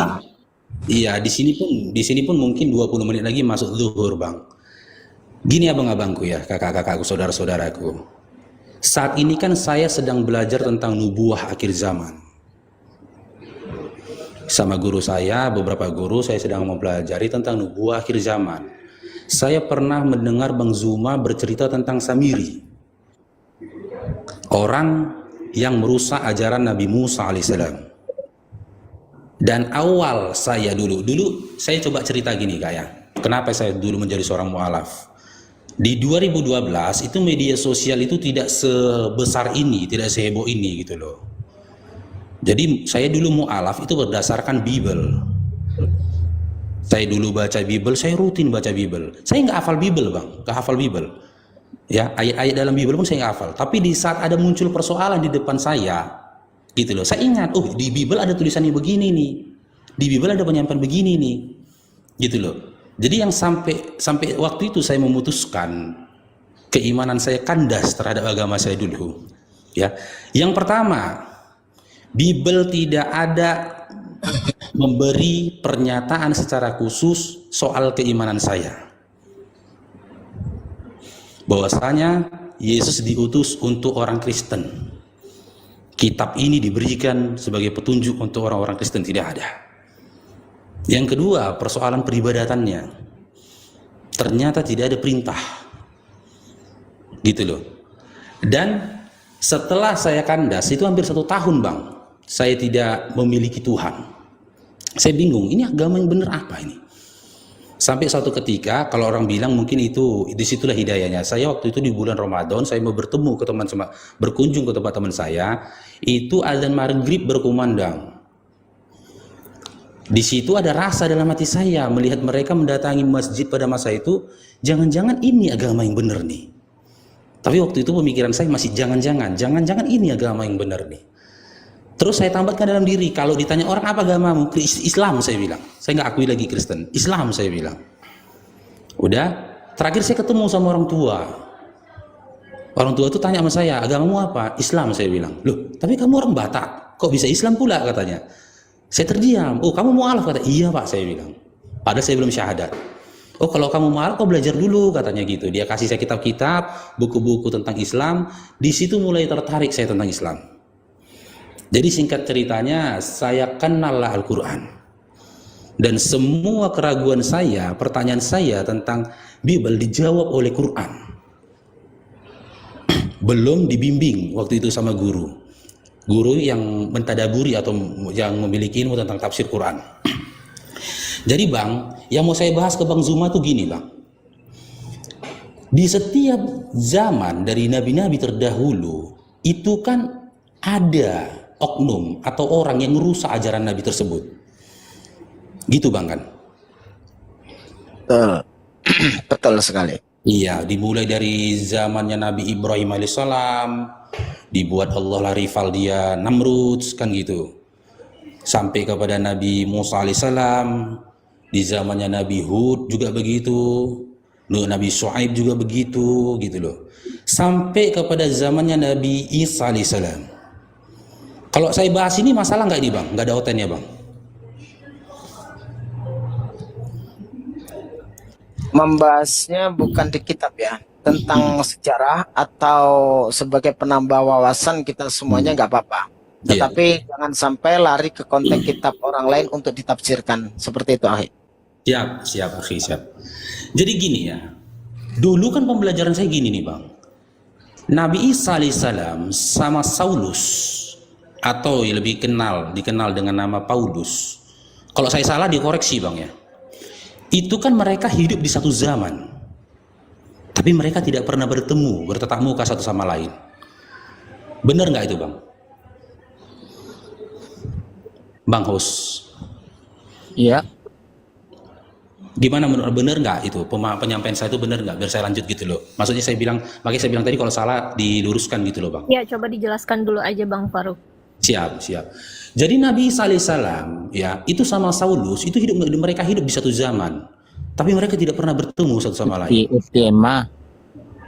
iya di sini pun mungkin 20 menit lagi masuk zuhur Bang. Gini abang-abangku ya, kakak-kakakku, saudara-saudaraku. Saat ini kan saya sedang belajar tentang nubuah akhir zaman. Sama guru saya, beberapa guru saya sedang mempelajari tentang nubuah akhir zaman. Saya pernah mendengar Bang Zuma bercerita tentang Samiri. Orang yang merusak ajaran Nabi Musa alaihissalam. Dan awal saya dulu saya coba cerita gini Kak ya. Kenapa saya dulu menjadi seorang mu'alaf? Di 2012 itu media sosial itu tidak sebesar ini, tidak seheboh ini gitu loh. Jadi saya dulu mu'alaf itu berdasarkan Bible. Saya dulu baca Bible, saya rutin baca Bible. Saya nggak hafal Bible Bang, nggak hafal Bible. Ya, ayat-ayat dalam Bible pun saya nggak hafal. Tapi di saat ada muncul persoalan di depan saya, gitu loh. Saya ingat, oh di Bible ada tulisannya begini nih. Di Bible ada penyampaian begini nih. Gitu loh. Jadi yang sampai waktu itu saya memutuskan keimanan saya kandas terhadap agama saya dulu. Ya. Yang pertama, Bible tidak ada memberi pernyataan secara khusus soal keimanan saya. Bahwasanya Yesus diutus untuk orang Kristen. Kitab ini diberikan sebagai petunjuk untuk orang-orang Kristen, tidak ada. Yang kedua, persoalan peribadatannya. Ternyata tidak ada perintah. Gitu loh. Dan setelah saya kandas, itu hampir 1 tahun Bang, saya tidak memiliki Tuhan. Saya bingung, ini agama yang benar apa ini? Sampai suatu ketika, kalau orang bilang mungkin itu, disitulah hidayahnya. Saya waktu itu di bulan Ramadan, saya mau bertemu ke teman-teman, berkunjung ke tempat teman saya, itu azan maghrib berkumandang. Di situ ada rasa dalam hati saya melihat mereka mendatangi masjid pada masa itu, jangan-jangan ini agama yang benar nih. Tapi waktu itu pemikiran saya masih jangan-jangan ini agama yang benar nih. Terus saya tambahkan dalam diri, kalau ditanya orang apa agamamu? Islam saya bilang. Saya nggak akui lagi Kristen. Islam saya bilang. Udah, terakhir saya ketemu sama orang tua. Orang tua itu tanya sama saya, agamamu apa? Islam saya bilang. Loh, tapi kamu orang Batak, kok bisa Islam pula katanya? Saya terdiam. Oh, kamu mu'alaf kata? Iya Pak saya bilang. Padahal saya belum syahadat. Oh, kalau kamu mu'alaf kau belajar dulu katanya gitu. Dia kasih saya kitab-kitab, buku-buku tentang Islam. Di situ mulai tertarik saya tentang Islam. Jadi singkat ceritanya, saya kenallah Al-Quran. Dan semua keraguan saya, pertanyaan saya tentang Bible dijawab oleh Quran. Belum dibimbing waktu itu sama guru. Guru yang mentadaburi atau yang memiliki ilmu tentang tafsir Quran. Jadi Bang, yang mau saya bahas ke Bang Zuma tuh gini Bang. Di setiap zaman dari nabi-nabi terdahulu, itu kan ada oknum atau orang yang merusak ajaran Nabi tersebut. Gitu Bang kan? Betul sekali. Iya, dimulai dari zamannya Nabi Ibrahim alaihissalam, dibuat Allah lah rival dia Namrud kan gitu. Sampai kepada Nabi Musa alaihissalam, di zamannya Nabi Hud juga begitu, Nabi Shu'aib juga begitu gitu loh. Sampai kepada zamannya Nabi Isa alaihissalam. Kalau saya bahas ini masalah nggak ini Bang? Nggak ada otennya Bang? Membahasnya bukan di kitab ya, tentang sejarah atau sebagai penambah wawasan kita semuanya nggak apa-apa. Tetapi jangan sampai lari ke konteks kitab orang lain untuk ditafsirkan seperti itu Akhi. Siap Akhi, siap. Jadi gini ya, dulu kan pembelajaran saya gini nih Bang. Nabi Isa alaihissalam sama Saulus, atau lebih dikenal dengan nama Paulus. Kalau saya salah dikoreksi Bang ya. Itu kan mereka hidup di satu zaman. Tapi mereka tidak pernah bertatap muka satu sama lain. Benar nggak itu Bang? Bang Hos. Iya. Gimana menurut benar nggak itu penyampaian saya itu benar nggak? Biar saya lanjut gitu loh. Maksudnya makanya saya bilang tadi kalau salah diluruskan gitu loh Bang. Ya, coba dijelaskan dulu aja Bang Faruk. Siap. Jadi Nabi Isa alaihissalam ya itu sama Saulus itu mereka hidup di satu zaman. tapi mereka tidak pernah bertemu satu sama lain. Utema.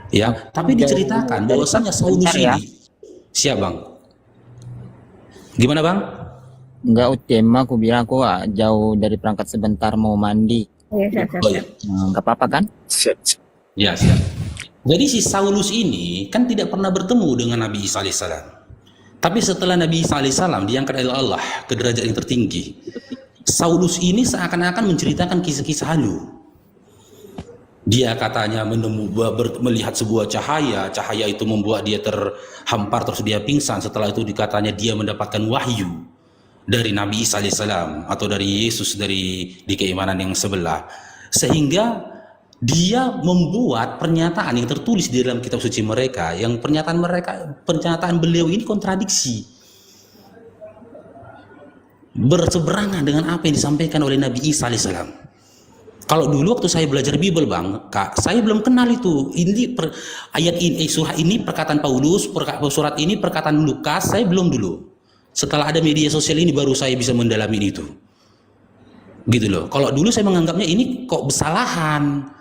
Ya, tapi diceritakan bahwasanya Saulus Bentar ya. ini, siap bang? Gimana bang? Enggak utema, aku bilang aku jauh dari perangkat sebentar mau mandi. Iya, Oh ya, Enggak apa-apa kan? ya siap. Jadi si Saulus ini kan tidak pernah bertemu dengan Nabi Isa alaihissalam. Tapi setelah Nabi Isa alaihissalam diangkat oleh Allah ke derajat yang tertinggi, Saulus ini seakan-akan menceritakan kisah-kisah halu. Dia katanya melihat sebuah cahaya, cahaya itu membuat dia terhampar terus dia pingsan. Setelah itu dikatanya dia mendapatkan wahyu dari Nabi Isa alaihissalam atau dari Yesus di keimanan yang sebelah. Sehingga dia membuat pernyataan yang tertulis di dalam kitab suci mereka, yang pernyataan beliau ini kontradiksi, berseberangan dengan apa yang disampaikan oleh Nabi Isa alaihissalam. Kalau dulu waktu saya belajar Bible bang, Kak, saya belum kenal itu. Ayat ini, surah ini perkataan Paulus, surat ini perkataan Lukas, saya belum dulu. Setelah ada media sosial ini baru saya bisa mendalami itu. Gitu loh. Kalau dulu saya menganggapnya ini kok kesalahan.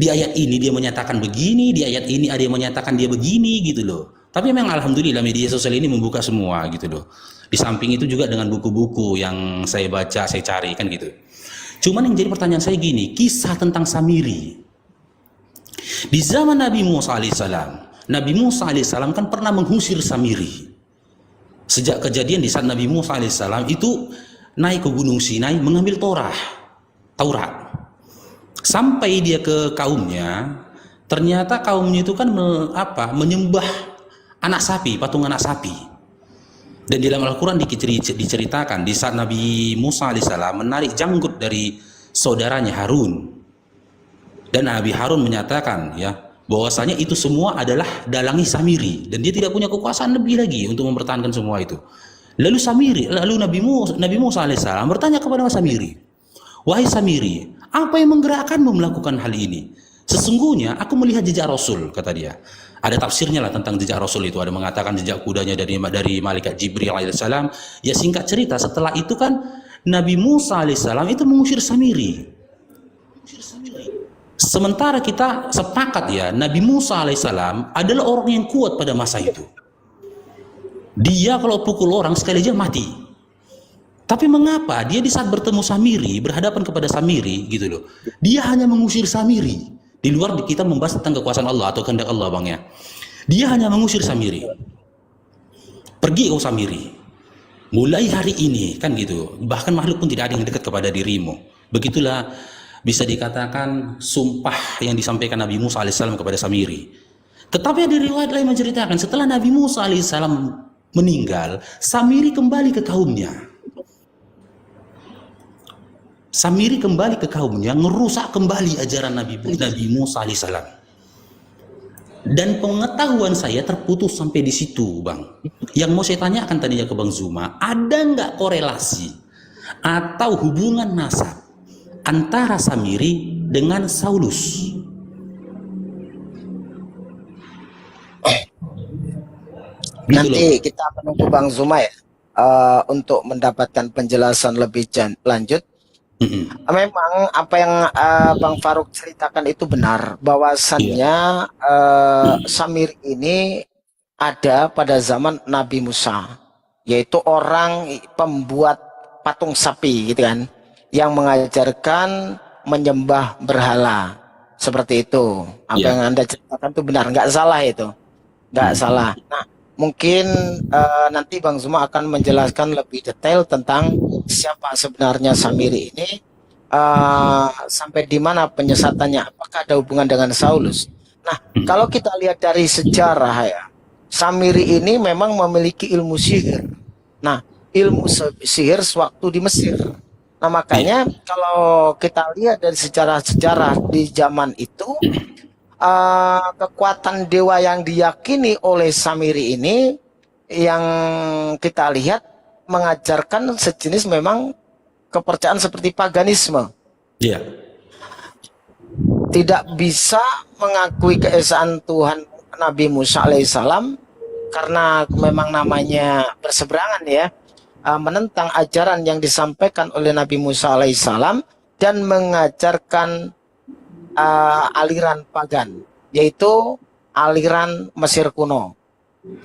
Di ayat ini dia menyatakan begini, di ayat ini ada yang menyatakan dia begini, gitu loh. Tapi memang alhamdulillah media sosial ini membuka semua, gitu loh. Di samping itu juga dengan buku-buku yang saya baca, saya cari, kan gitu. Cuman yang jadi pertanyaan saya gini, kisah tentang Samiri. Di zaman Nabi Musa alaihissalam, Nabi Musa alaihissalam kan pernah mengusir Samiri. Sejak kejadian di saat Nabi Musa alaihissalam itu naik ke Gunung Sinai mengambil Taurat. Sampai dia ke kaumnya, ternyata kaumnya itu kan menyembah anak sapi, patung anak sapi. Dan di dalam Al-Quran diceritakan di saat Nabi Musa alaihissalam menarik janggut dari saudaranya Harun. Dan Nabi Harun menyatakan ya bahwasanya itu semua adalah dalangi Samiri dan dia tidak punya kekuasaan lebih lagi untuk mempertahankan semua itu. Lalu Nabi Musa alaihissalam bertanya kepada Samiri, "Wahai Samiri, apa yang menggerakkanmu melakukan hal ini?" "Sesungguhnya aku melihat jejak Rasul," kata dia. Ada tafsirnya lah tentang jejak Rasul itu. Ada mengatakan jejak kudanya dari malaikat Jibril alaihissalam. Ya singkat cerita, setelah itu kan Nabi Musa alaihissalam itu mengusir Samiri. Sementara kita sepakat ya, Nabi Musa alaihissalam adalah orang yang kuat pada masa itu. Dia kalau pukul orang sekali aja mati. Tapi mengapa dia di saat bertemu Samiri, berhadapan kepada Samiri gitu loh, dia hanya mengusir Samiri. Di luar kita membahas tentang kekuasaan Allah atau kehendak Allah bang ya. Dia hanya mengusir Samiri. Pergi kau Samiri. Mulai hari ini kan gitu. Bahkan makhluk pun tidak ada yang dekat kepada dirimu. Begitulah bisa dikatakan sumpah yang disampaikan Nabi Musa alaihissalam kepada Samiri. Tetapi ada riwayat lain menceritakan setelah Nabi Musa alaihissalam meninggal, Samiri kembali ke kaumnya. Samiri kembali ke kaumnya, ngerusak kembali ajaran Nabi Musa alaihissalam. Dan pengetahuan saya terputus sampai di situ, bang. Yang mau saya tanyakan tadinya ke Bang Zuma, ada nggak korelasi atau hubungan nasab antara Samiri dengan Saulus? Nanti kita menunggu Bang Zuma ya untuk mendapatkan penjelasan lebih lanjut. Memang apa yang Bang Faruk ceritakan itu benar, bahwasannya Samiri ini ada pada zaman Nabi Musa, yaitu orang pembuat patung sapi gitu kan, yang mengajarkan menyembah berhala seperti itu. Apa yang Anda ceritakan itu benar, nggak salah itu, nggak salah. Nah, mungkin nanti Bang Zuma akan menjelaskan lebih detail tentang siapa sebenarnya Samiri ini, sampai di mana penyesatannya, apakah ada hubungan dengan Saulus. Nah, kalau kita lihat dari sejarah ya, Samiri ini memang memiliki ilmu sihir. Nah, ilmu sihir sewaktu di Mesir. Nah, makanya kalau kita lihat dari sejarah-sejarah di zaman itu, kekuatan dewa yang diyakini oleh Samiri ini yang kita lihat mengajarkan sejenis memang kepercayaan seperti paganisme. Iya. Tidak bisa mengakui keesaan Tuhan Nabi Musa alaihissalam karena memang namanya berseberangan ya, menentang ajaran yang disampaikan oleh Nabi Musa alaihissalam dan mengajarkan aliran pagan, yaitu aliran Mesir kuno,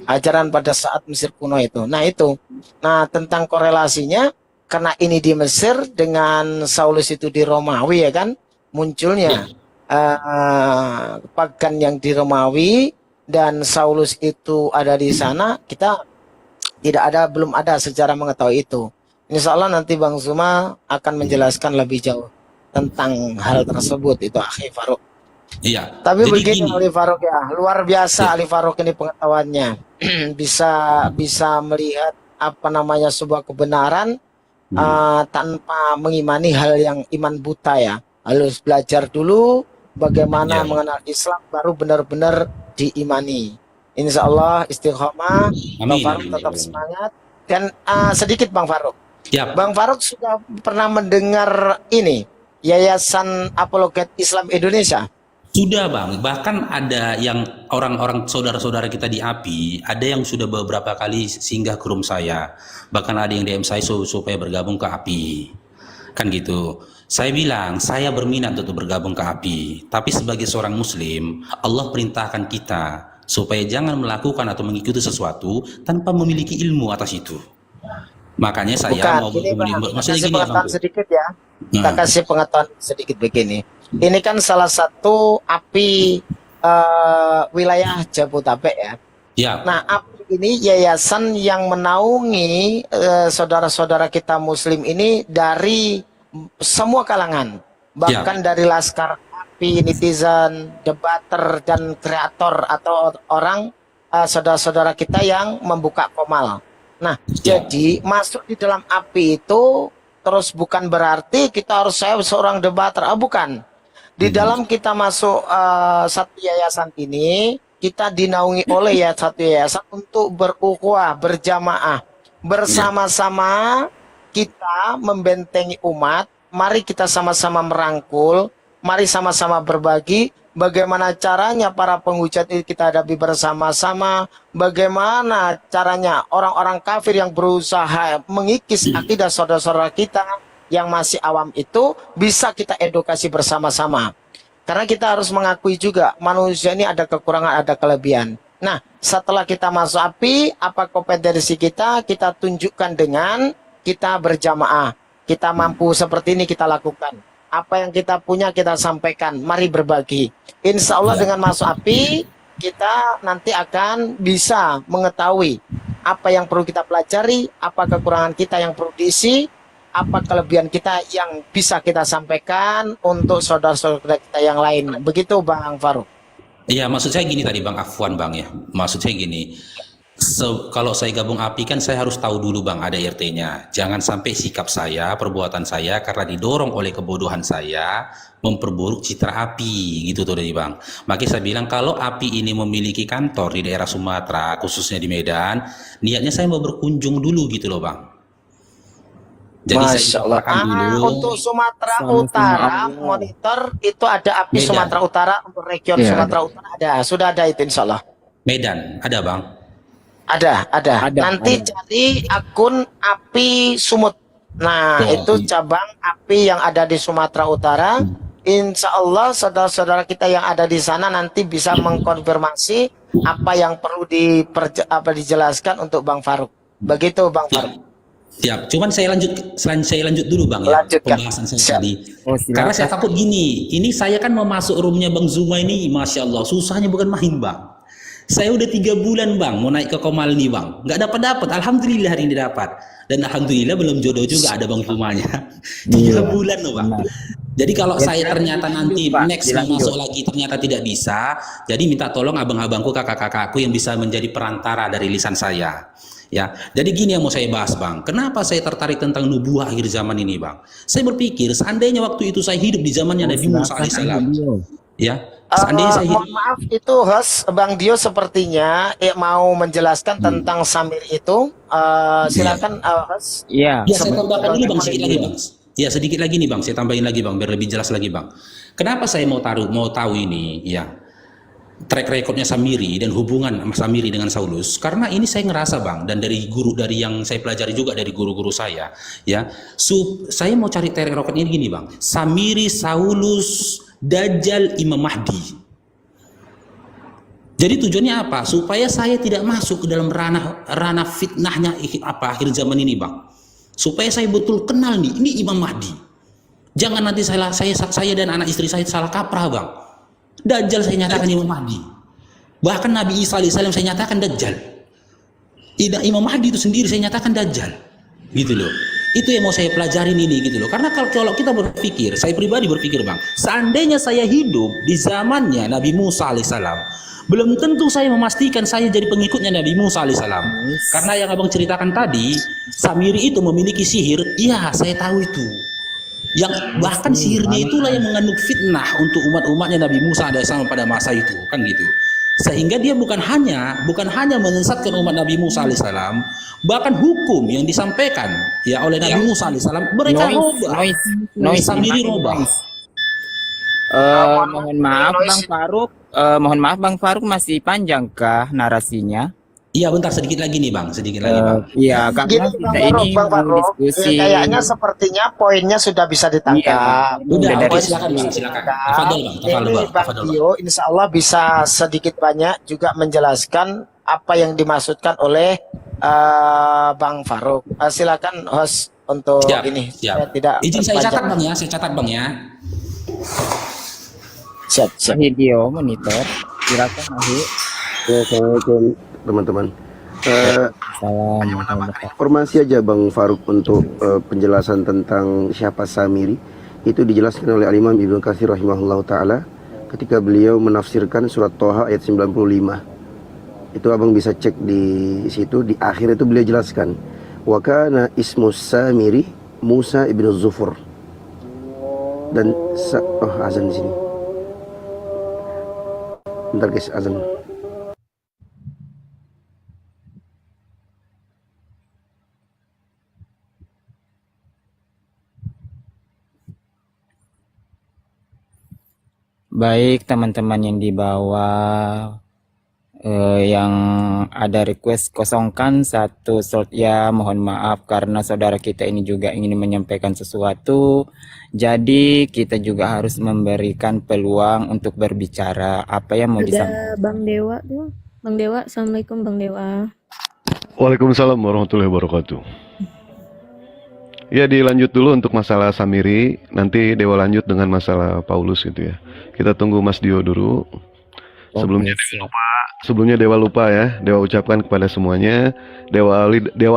ajaran pada saat Mesir kuno itu. Nah itu, nah tentang korelasinya, karena ini di Mesir dengan Saulus itu di Romawi ya kan, munculnya pagan yang di Romawi dan Saulus itu ada di sana, kita belum ada sejarah mengetahui itu. Insya Allah nanti Bang Zuma akan menjelaskan lebih jauh tentang hal tersebut itu Akhi Farouk. Iya. Tapi Jadi begini gini. Ali Farouk ya, luar biasa Ali Farouk ini pengetahuannya. bisa melihat apa namanya sebuah kebenaran tanpa mengimani hal yang iman buta ya. Harus belajar dulu bagaimana mengenal Islam baru benar-benar diimani. Insya Allah istiqomah, Bang Farouk tetap semangat. Dan sedikit Bang Farouk. Bang Farouk sudah pernah mendengar ini Yayasan Apologet Islam Indonesia? Sudah Bang, bahkan ada yang orang-orang saudara-saudara kita di API, ada yang sudah beberapa kali singgah ke room saya, bahkan ada yang DM saya supaya bergabung ke API, kan gitu. Saya bilang, saya berminat untuk bergabung ke API, tapi sebagai seorang muslim, Allah perintahkan kita supaya jangan melakukan atau mengikuti sesuatu tanpa memiliki ilmu atas itu. Makanya saya mau maksudnya gini ya Bang. Sedikit ya. Kita kasih pengetahuan sedikit begini. Ini kan salah satu API wilayah Jabodetabek ya. Ya. Nah, API ini yayasan yang menaungi saudara-saudara kita muslim ini dari semua kalangan. Bahkan dari laskar API, netizen, debater, dan kreator atau orang saudara-saudara kita yang membuka komal. Nah, jadi masuk di dalam API itu terus bukan berarti kita harus saya seorang debater, bukan. Di dalam kita masuk satu yayasan ini, kita dinaungi oleh satu yayasan untuk berukhuwah, berjamaah, bersama-sama kita membentengi umat. Mari kita sama-sama merangkul, mari sama-sama berbagi. Bagaimana caranya para penghujat ini kita hadapi bersama-sama. Bagaimana caranya orang-orang kafir yang berusaha mengikis akidah saudara-saudara kita yang masih awam itu bisa kita edukasi bersama-sama. Karena kita harus mengakui juga manusia ini ada kekurangan, ada kelebihan. Nah, setelah kita masuk API, apa kompetensi kita tunjukkan dengan kita berjamaah. Kita mampu seperti ini kita lakukan. Apa yang kita punya kita sampaikan, mari berbagi. Insya Allah dengan masuk API, kita nanti akan bisa mengetahui apa yang perlu kita pelajari, apa kekurangan kita yang perlu diisi, apa kelebihan kita yang bisa kita sampaikan untuk saudara-saudara kita yang lain. Begitu Bang Farouk. Iya, maksud saya gini tadi Bang Afwan Bang ya. Maksud saya gini, kalau saya gabung API kan saya harus tahu dulu Bang ada RT-nya. Jangan sampai sikap saya, perbuatan saya karena didorong oleh kebodohan saya memperburuk citra API gitu tuh dari Bang. Makanya saya bilang kalau API ini memiliki kantor di daerah Sumatera, khususnya di Medan, niatnya saya mau berkunjung dulu gitu loh Bang. Jadi Masya Allah. Untuk Sumatera Utara monitor itu ada API Medan. Sumatera Utara untuk region Sumatera Utara ada, sudah ada itu Insya Allah. Medan ada Bang. Ada. Nanti cari akun API Sumut. Nah, itu cabang API yang ada di Sumatera Utara. Insya Allah saudara-saudara kita yang ada di sana nanti bisa mengkonfirmasi apa yang perlu dijelaskan untuk Bang Farouk. Begitu Bang Farouk. Siap. Cuman saya lanjut dulu Bang ya pembahasan saya tadi. Karena saya takut gini. Ini saya kan mau masuk roomnya Bang Zuma ini, Masya Allah susahnya bukan main Bang. Saya udah 3 bulan Bang mau naik ke Komal nih Bang, nggak dapat. Alhamdulillah hari ini dapat, dan alhamdulillah belum jodoh juga ada Bang Zumanya. 3 bulan loh Bang. Jadi kalau saya ternyata nanti next mau masuk lagi ternyata tidak bisa, jadi minta tolong abang-abangku, kakak-kakakku yang bisa menjadi perantara dari lisan saya. Ya, jadi gini yang mau saya bahas Bang. Kenapa saya tertarik tentang nubuah akhir zaman ini Bang? Saya berpikir seandainya waktu itu saya hidup di zamannya Nabi Musa alaihissalam, ya. Mohon maaf itu host Bang Dio sepertinya mau menjelaskan tentang Samir itu. Silakan host. Iya. Ya, saya tambahkan dulu Bang sedikit lagi Bang. Ya sedikit lagi nih Bang, saya tambahin lagi Bang biar lebih jelas lagi Bang. Kenapa saya mau tahu ini ya track recordnya Samiri dan hubungan Samiri dengan Saulus? Karena ini saya ngerasa Bang, dan dari yang saya pelajari juga dari guru-guru saya ya. Saya mau cari track record ini gini Bang. Samiri, Saulus, Dajjal, Imam Mahdi. Jadi tujuannya apa? Supaya saya tidak masuk ke dalam ranah fitnahnya akhir zaman ini, Bang. Supaya saya betul kenal nih, ini Imam Mahdi. Jangan nanti saya dan anak istri saya salah kaprah, Bang. Dajjal saya nyatakan Imam Mahdi. Bahkan Nabi Isa alaihissalam saya nyatakan Dajjal. Imam Mahdi itu sendiri saya nyatakan Dajjal. Gitu loh. Itu yang mau saya pelajarin ini gitu loh. Karena kalau kita berpikir, saya pribadi berpikir, Bang, seandainya saya hidup di zamannya Nabi Musa alaihissalam, belum tentu saya memastikan saya jadi pengikutnya Nabi Musa alaihissalam. Karena yang abang ceritakan tadi, Samiri itu memiliki sihir. Iya, saya tahu itu. Yang bahkan sihirnya itulah yang mengandung fitnah untuk umat-umatnya Nabi Musa alaihissalam pada masa itu, kan gitu. Sehingga dia bukan hanya menyesatkan umat Nabi Musa alaihissalam, bahkan hukum yang disampaikan ya oleh Nabi Musa alaihissalam mereka robah. Samiri robah. Mohon maaf Bang Faruk, masih panjangkah narasinya? Iya, bentar sedikit lagi nih Bang, Bang. Iya, karena kita ini mau diskusi. Kayaknya sepertinya poinnya sudah bisa ditangkap. Udah, silakan. Tafadhol, Bang Dio, insya Allah bisa sedikit banyak juga menjelaskan apa yang dimaksudkan oleh Bang Faruk. Silakan host untuk ini. Saya tidak izin saya catat Bang ya. Siap. Video monitor. Silakan Ahi. Assalamualaikum teman-teman. Informasi aja Bang Faruk untuk penjelasan tentang siapa Samiri. Itu dijelaskan oleh Al-Imam Ibnu Katsir rahimahullah ta'ala ketika beliau menafsirkan surat Thaha ayat 95. Itu abang bisa cek di situ, di akhir itu beliau jelaskan wa kana ismus Samiri Musa ibnu Zufur. Dan azan di sini. Bentar guys, azan. Baik teman-teman yang di bawah yang ada request kosongkan satu slot ya, mohon maaf karena saudara kita ini juga ingin menyampaikan sesuatu, jadi kita juga harus memberikan peluang untuk berbicara. Apa yang mau disampaikan? Ada Bang Dewa tuh. Bang Dewa, Assalamualaikum Bang Dewa. Waalaikumsalam warahmatullahi wabarakatuh. Ya, dilanjut dulu untuk masalah Samiri, nanti Dewa lanjut dengan masalah Paulus gitu ya. Kita tunggu Mas Dio dulu. Sebelumnya Dewa lupa ya. Dewa ucapkan kepada semuanya, Dewa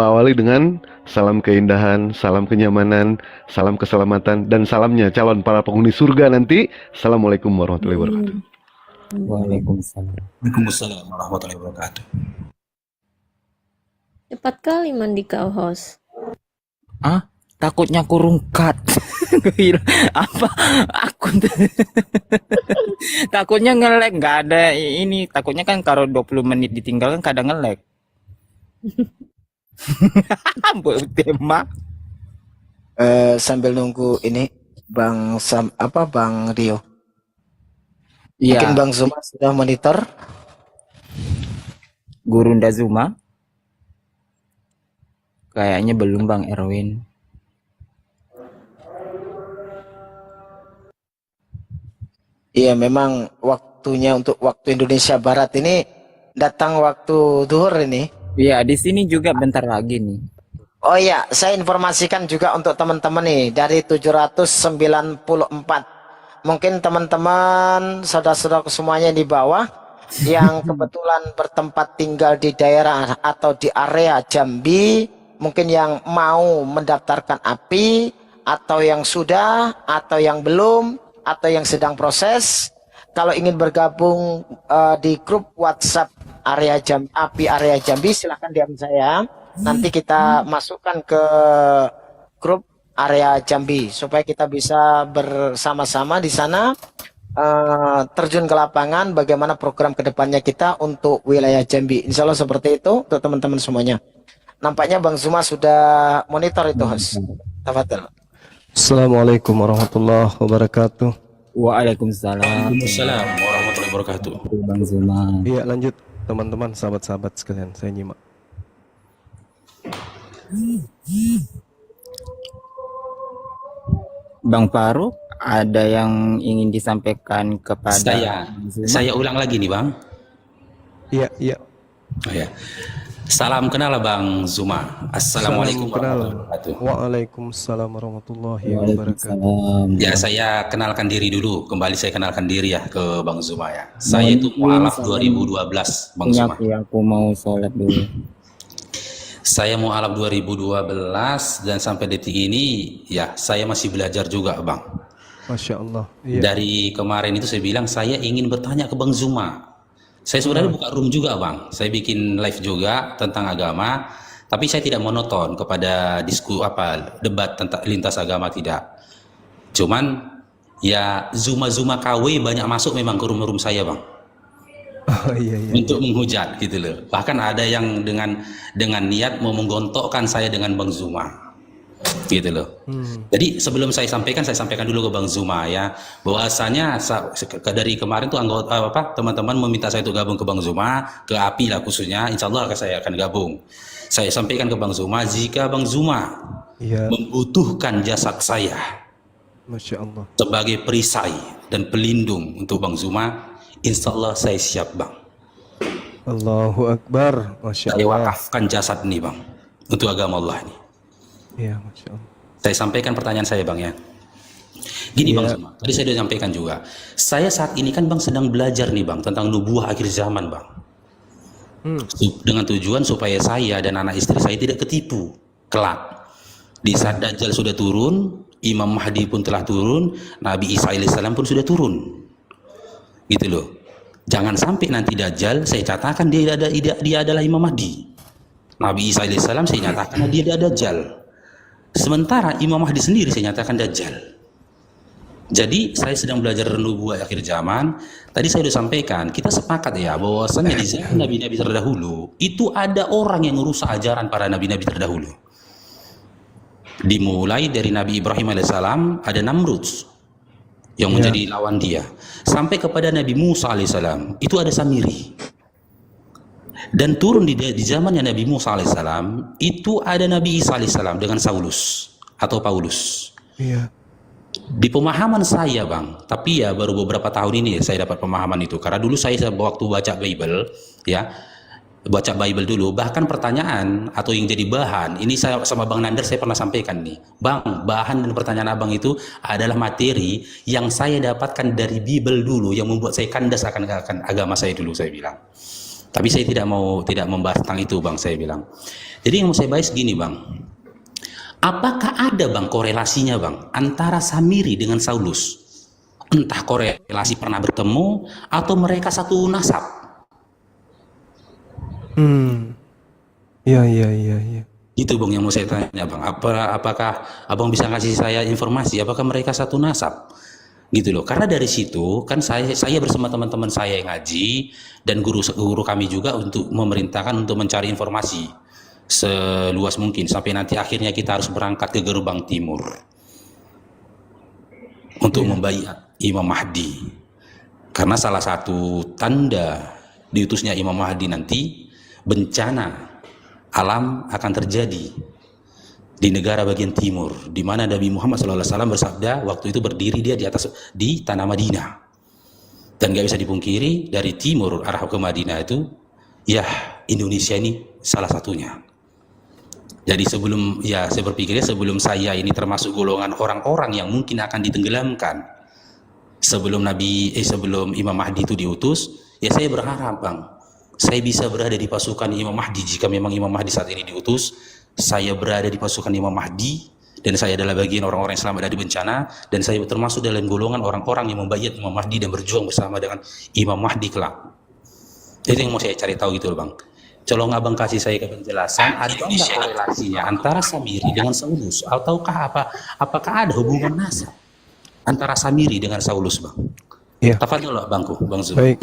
awali dengan salam keindahan, salam kenyamanan, salam keselamatan, dan salamnya calon para penghuni surga nanti. Assalamualaikum warahmatullahi wabarakatuh. Waalaikumsalam warahmatullahi wabarakatuh. Cepat kali mandi kau host. Takutnya kurung cut. Apa akun takutnya nge-lag, nggak ada ini, takutnya kan kalau 20 menit ditinggalkan kadang nge-lag. Tema sambil nunggu ini Bang Rio. Iya. Mungkin Bang Zuma sudah monitor. Gurunda Zuma kayaknya belum Bang Erwin. Iya, memang waktunya untuk waktu Indonesia Barat ini datang waktu zuhur ini. Iya, di sini juga bentar lagi nih. Oh iya, saya informasikan juga untuk teman-teman nih dari 794. Mungkin teman-teman, saudara-saudara semuanya di bawah yang kebetulan bertempat tinggal di daerah atau di area Jambi, mungkin yang mau mendaftarkan API atau yang sudah atau yang belum atau yang sedang proses, kalau ingin bergabung di grup WhatsApp API area Jambi, silahkan DM saya. Nanti kita masukkan ke grup area Jambi supaya kita bisa bersama-sama di sana terjun ke lapangan bagaimana program kedepannya kita untuk wilayah Jambi. Insya Allah seperti itu untuk teman-teman semuanya. Nampaknya Bang Zuma sudah monitor itu, host. Tafadhol. Assalamualaikum warahmatullahi wabarakatuh. Waalaikumsalam. Waalaikumsalam warahmatullahi wabarakatuh. Bang Zuma. Iya, lanjut teman-teman, sahabat-sahabat sekalian, saya nyimak. Bang Faruk, ada yang ingin disampaikan kepada Bang Zuma? Saya ulang lagi nih Bang. Iya, iya. Oh ya. Salam kenal Bang Zuma. Assalamualaikum warahmatullahi wabarakatuh. Waalaikumsalam warahmatullahi wabarakatuh. Waalaikumsalam. Ya, saya kenalkan diri dulu. Kembali saya kenalkan diri ya ke Bang Zuma ya. Saya itu mualaf 2012 Bang Zuma. Aku mau sholat dulu. Saya mualaf 2012 dan sampai detik ini ya saya masih belajar juga Bang. Masya Allah. Iya. Dari kemarin itu saya bilang saya ingin bertanya ke Bang Zuma. Saya sebenarnya buka room juga Bang. Saya bikin live juga tentang agama, tapi saya tidak monoton kepada debat tentang lintas agama, tidak. Cuman ya Zuma KW banyak masuk memang ke room saya Bang. Oh, iya, iya. Untuk menghujat gitu loh. Bahkan ada yang dengan niat mau menggontokkan saya dengan Bang Zuma. Gitu loh. Jadi sebelum saya sampaikan dulu ke Bang Zuma ya, bahwasanya dari kemarin tuh teman-teman meminta saya untuk gabung ke Bang Zuma, ke API lah khususnya, insya Allah saya akan gabung. Saya sampaikan ke Bang Zuma, jika Bang Zuma membutuhkan jasad saya, Masya Allah, sebagai perisai dan pelindung untuk Bang Zuma, insya Allah saya siap Bang. Allahu Akbar. Masya Saya Allah. wakafkan jasad nih Bang, untuk agama Allah ini. Iya, Masya Allah. Saya sampaikan pertanyaan saya Bang ya. Gini Bang Zuma, tadi saya sudah sampaikan juga. Saya saat ini kan Bang sedang belajar nih Bang tentang nubuah akhir zaman Bang. Dengan tujuan supaya saya dan anak istri saya tidak ketipu kelak. Di saat Dajjal sudah turun, Imam Mahdi pun telah turun, Nabi Isa alaihissalam pun sudah turun. Gitu loh. Jangan sampai nanti Dajjal saya katakan dia adalah Imam Mahdi. Nabi Isa alaihissalam saya nyatakan dia adalah Dajjal. Sementara Imam Mahdi sendiri saya nyatakan Dajjal. Jadi saya sedang belajar nubuah akhir zaman. Tadi saya sudah sampaikan, kita sepakat ya bahwasanya di zaman nabi-nabi terdahulu itu ada orang yang merusak ajaran para nabi-nabi terdahulu. Dimulai dari Nabi Ibrahim alaihissalam ada Namrud yang menjadi lawan dia, sampai kepada Nabi Musa alaihissalam itu ada Samiri. Dan turun di zamannya Nabi Musa alaihissalam itu ada Nabi Isa alaihissalam dengan Saulus atau Paulus. Iya. Di pemahaman saya Bang, tapi ya baru beberapa tahun ini saya dapat pemahaman itu. Karena dulu saya waktu baca Bible ya, baca Bible dulu, bahkan pertanyaan atau yang jadi bahan ini saya sama Bang Nander saya pernah sampaikan nih, Bang, bahan dan pertanyaan abang itu adalah materi yang saya dapatkan dari Bible dulu yang membuat saya kandas akan agama saya dulu, saya bilang. Tapi saya tidak membahas tentang itu Bang, saya bilang. Jadi yang mau saya bahas gini Bang, apakah ada Bang korelasinya Bang antara Samiri dengan Saulus? Entah korelasi pernah bertemu atau mereka satu nasab? Iya. Itu Bang yang mau saya tanya Bang. Apakah Abang bisa kasih saya informasi apakah mereka satu nasab? Gitu loh. Karena dari situ kan saya bersama teman-teman saya yang ngaji dan guru kami juga untuk memerintahkan untuk mencari informasi seluas mungkin sampai nanti akhirnya kita harus berangkat ke gerbang timur untuk membaiat Imam Mahdi. Karena salah satu tanda diutusnya Imam Mahdi nanti bencana alam akan terjadi di negara bagian timur, di mana Nabi Muhammad SAW bersabda waktu itu berdiri dia di tanah Madinah, dan gak bisa dipungkiri dari timur arah ke Madinah itu ya Indonesia ini salah satunya. Jadi saya berpikirnya sebelum saya ini termasuk golongan orang-orang yang mungkin akan ditenggelamkan sebelum Imam Mahdi itu diutus, ya saya berharap Bang, saya bisa berada di pasukan Imam Mahdi. Jika memang Imam Mahdi saat ini diutus, saya berada di pasukan Imam Mahdi dan saya adalah bagian orang-orang yang selamat dari bencana, dan saya termasuk dalam golongan orang-orang yang membaiat Imam Mahdi dan berjuang bersama dengan Imam Mahdi kelak. Jadi yang mau saya cari tahu gitu loh Bang. Colong Abang kasih saya penjelasan, ada nggak korelasinya antara Samiri dengan Saulus, ataukah apakah ada hubungan nasab antara Samiri dengan Saulus Bang? Iya. Tafadhol Bangku, Bang Zul. Baik.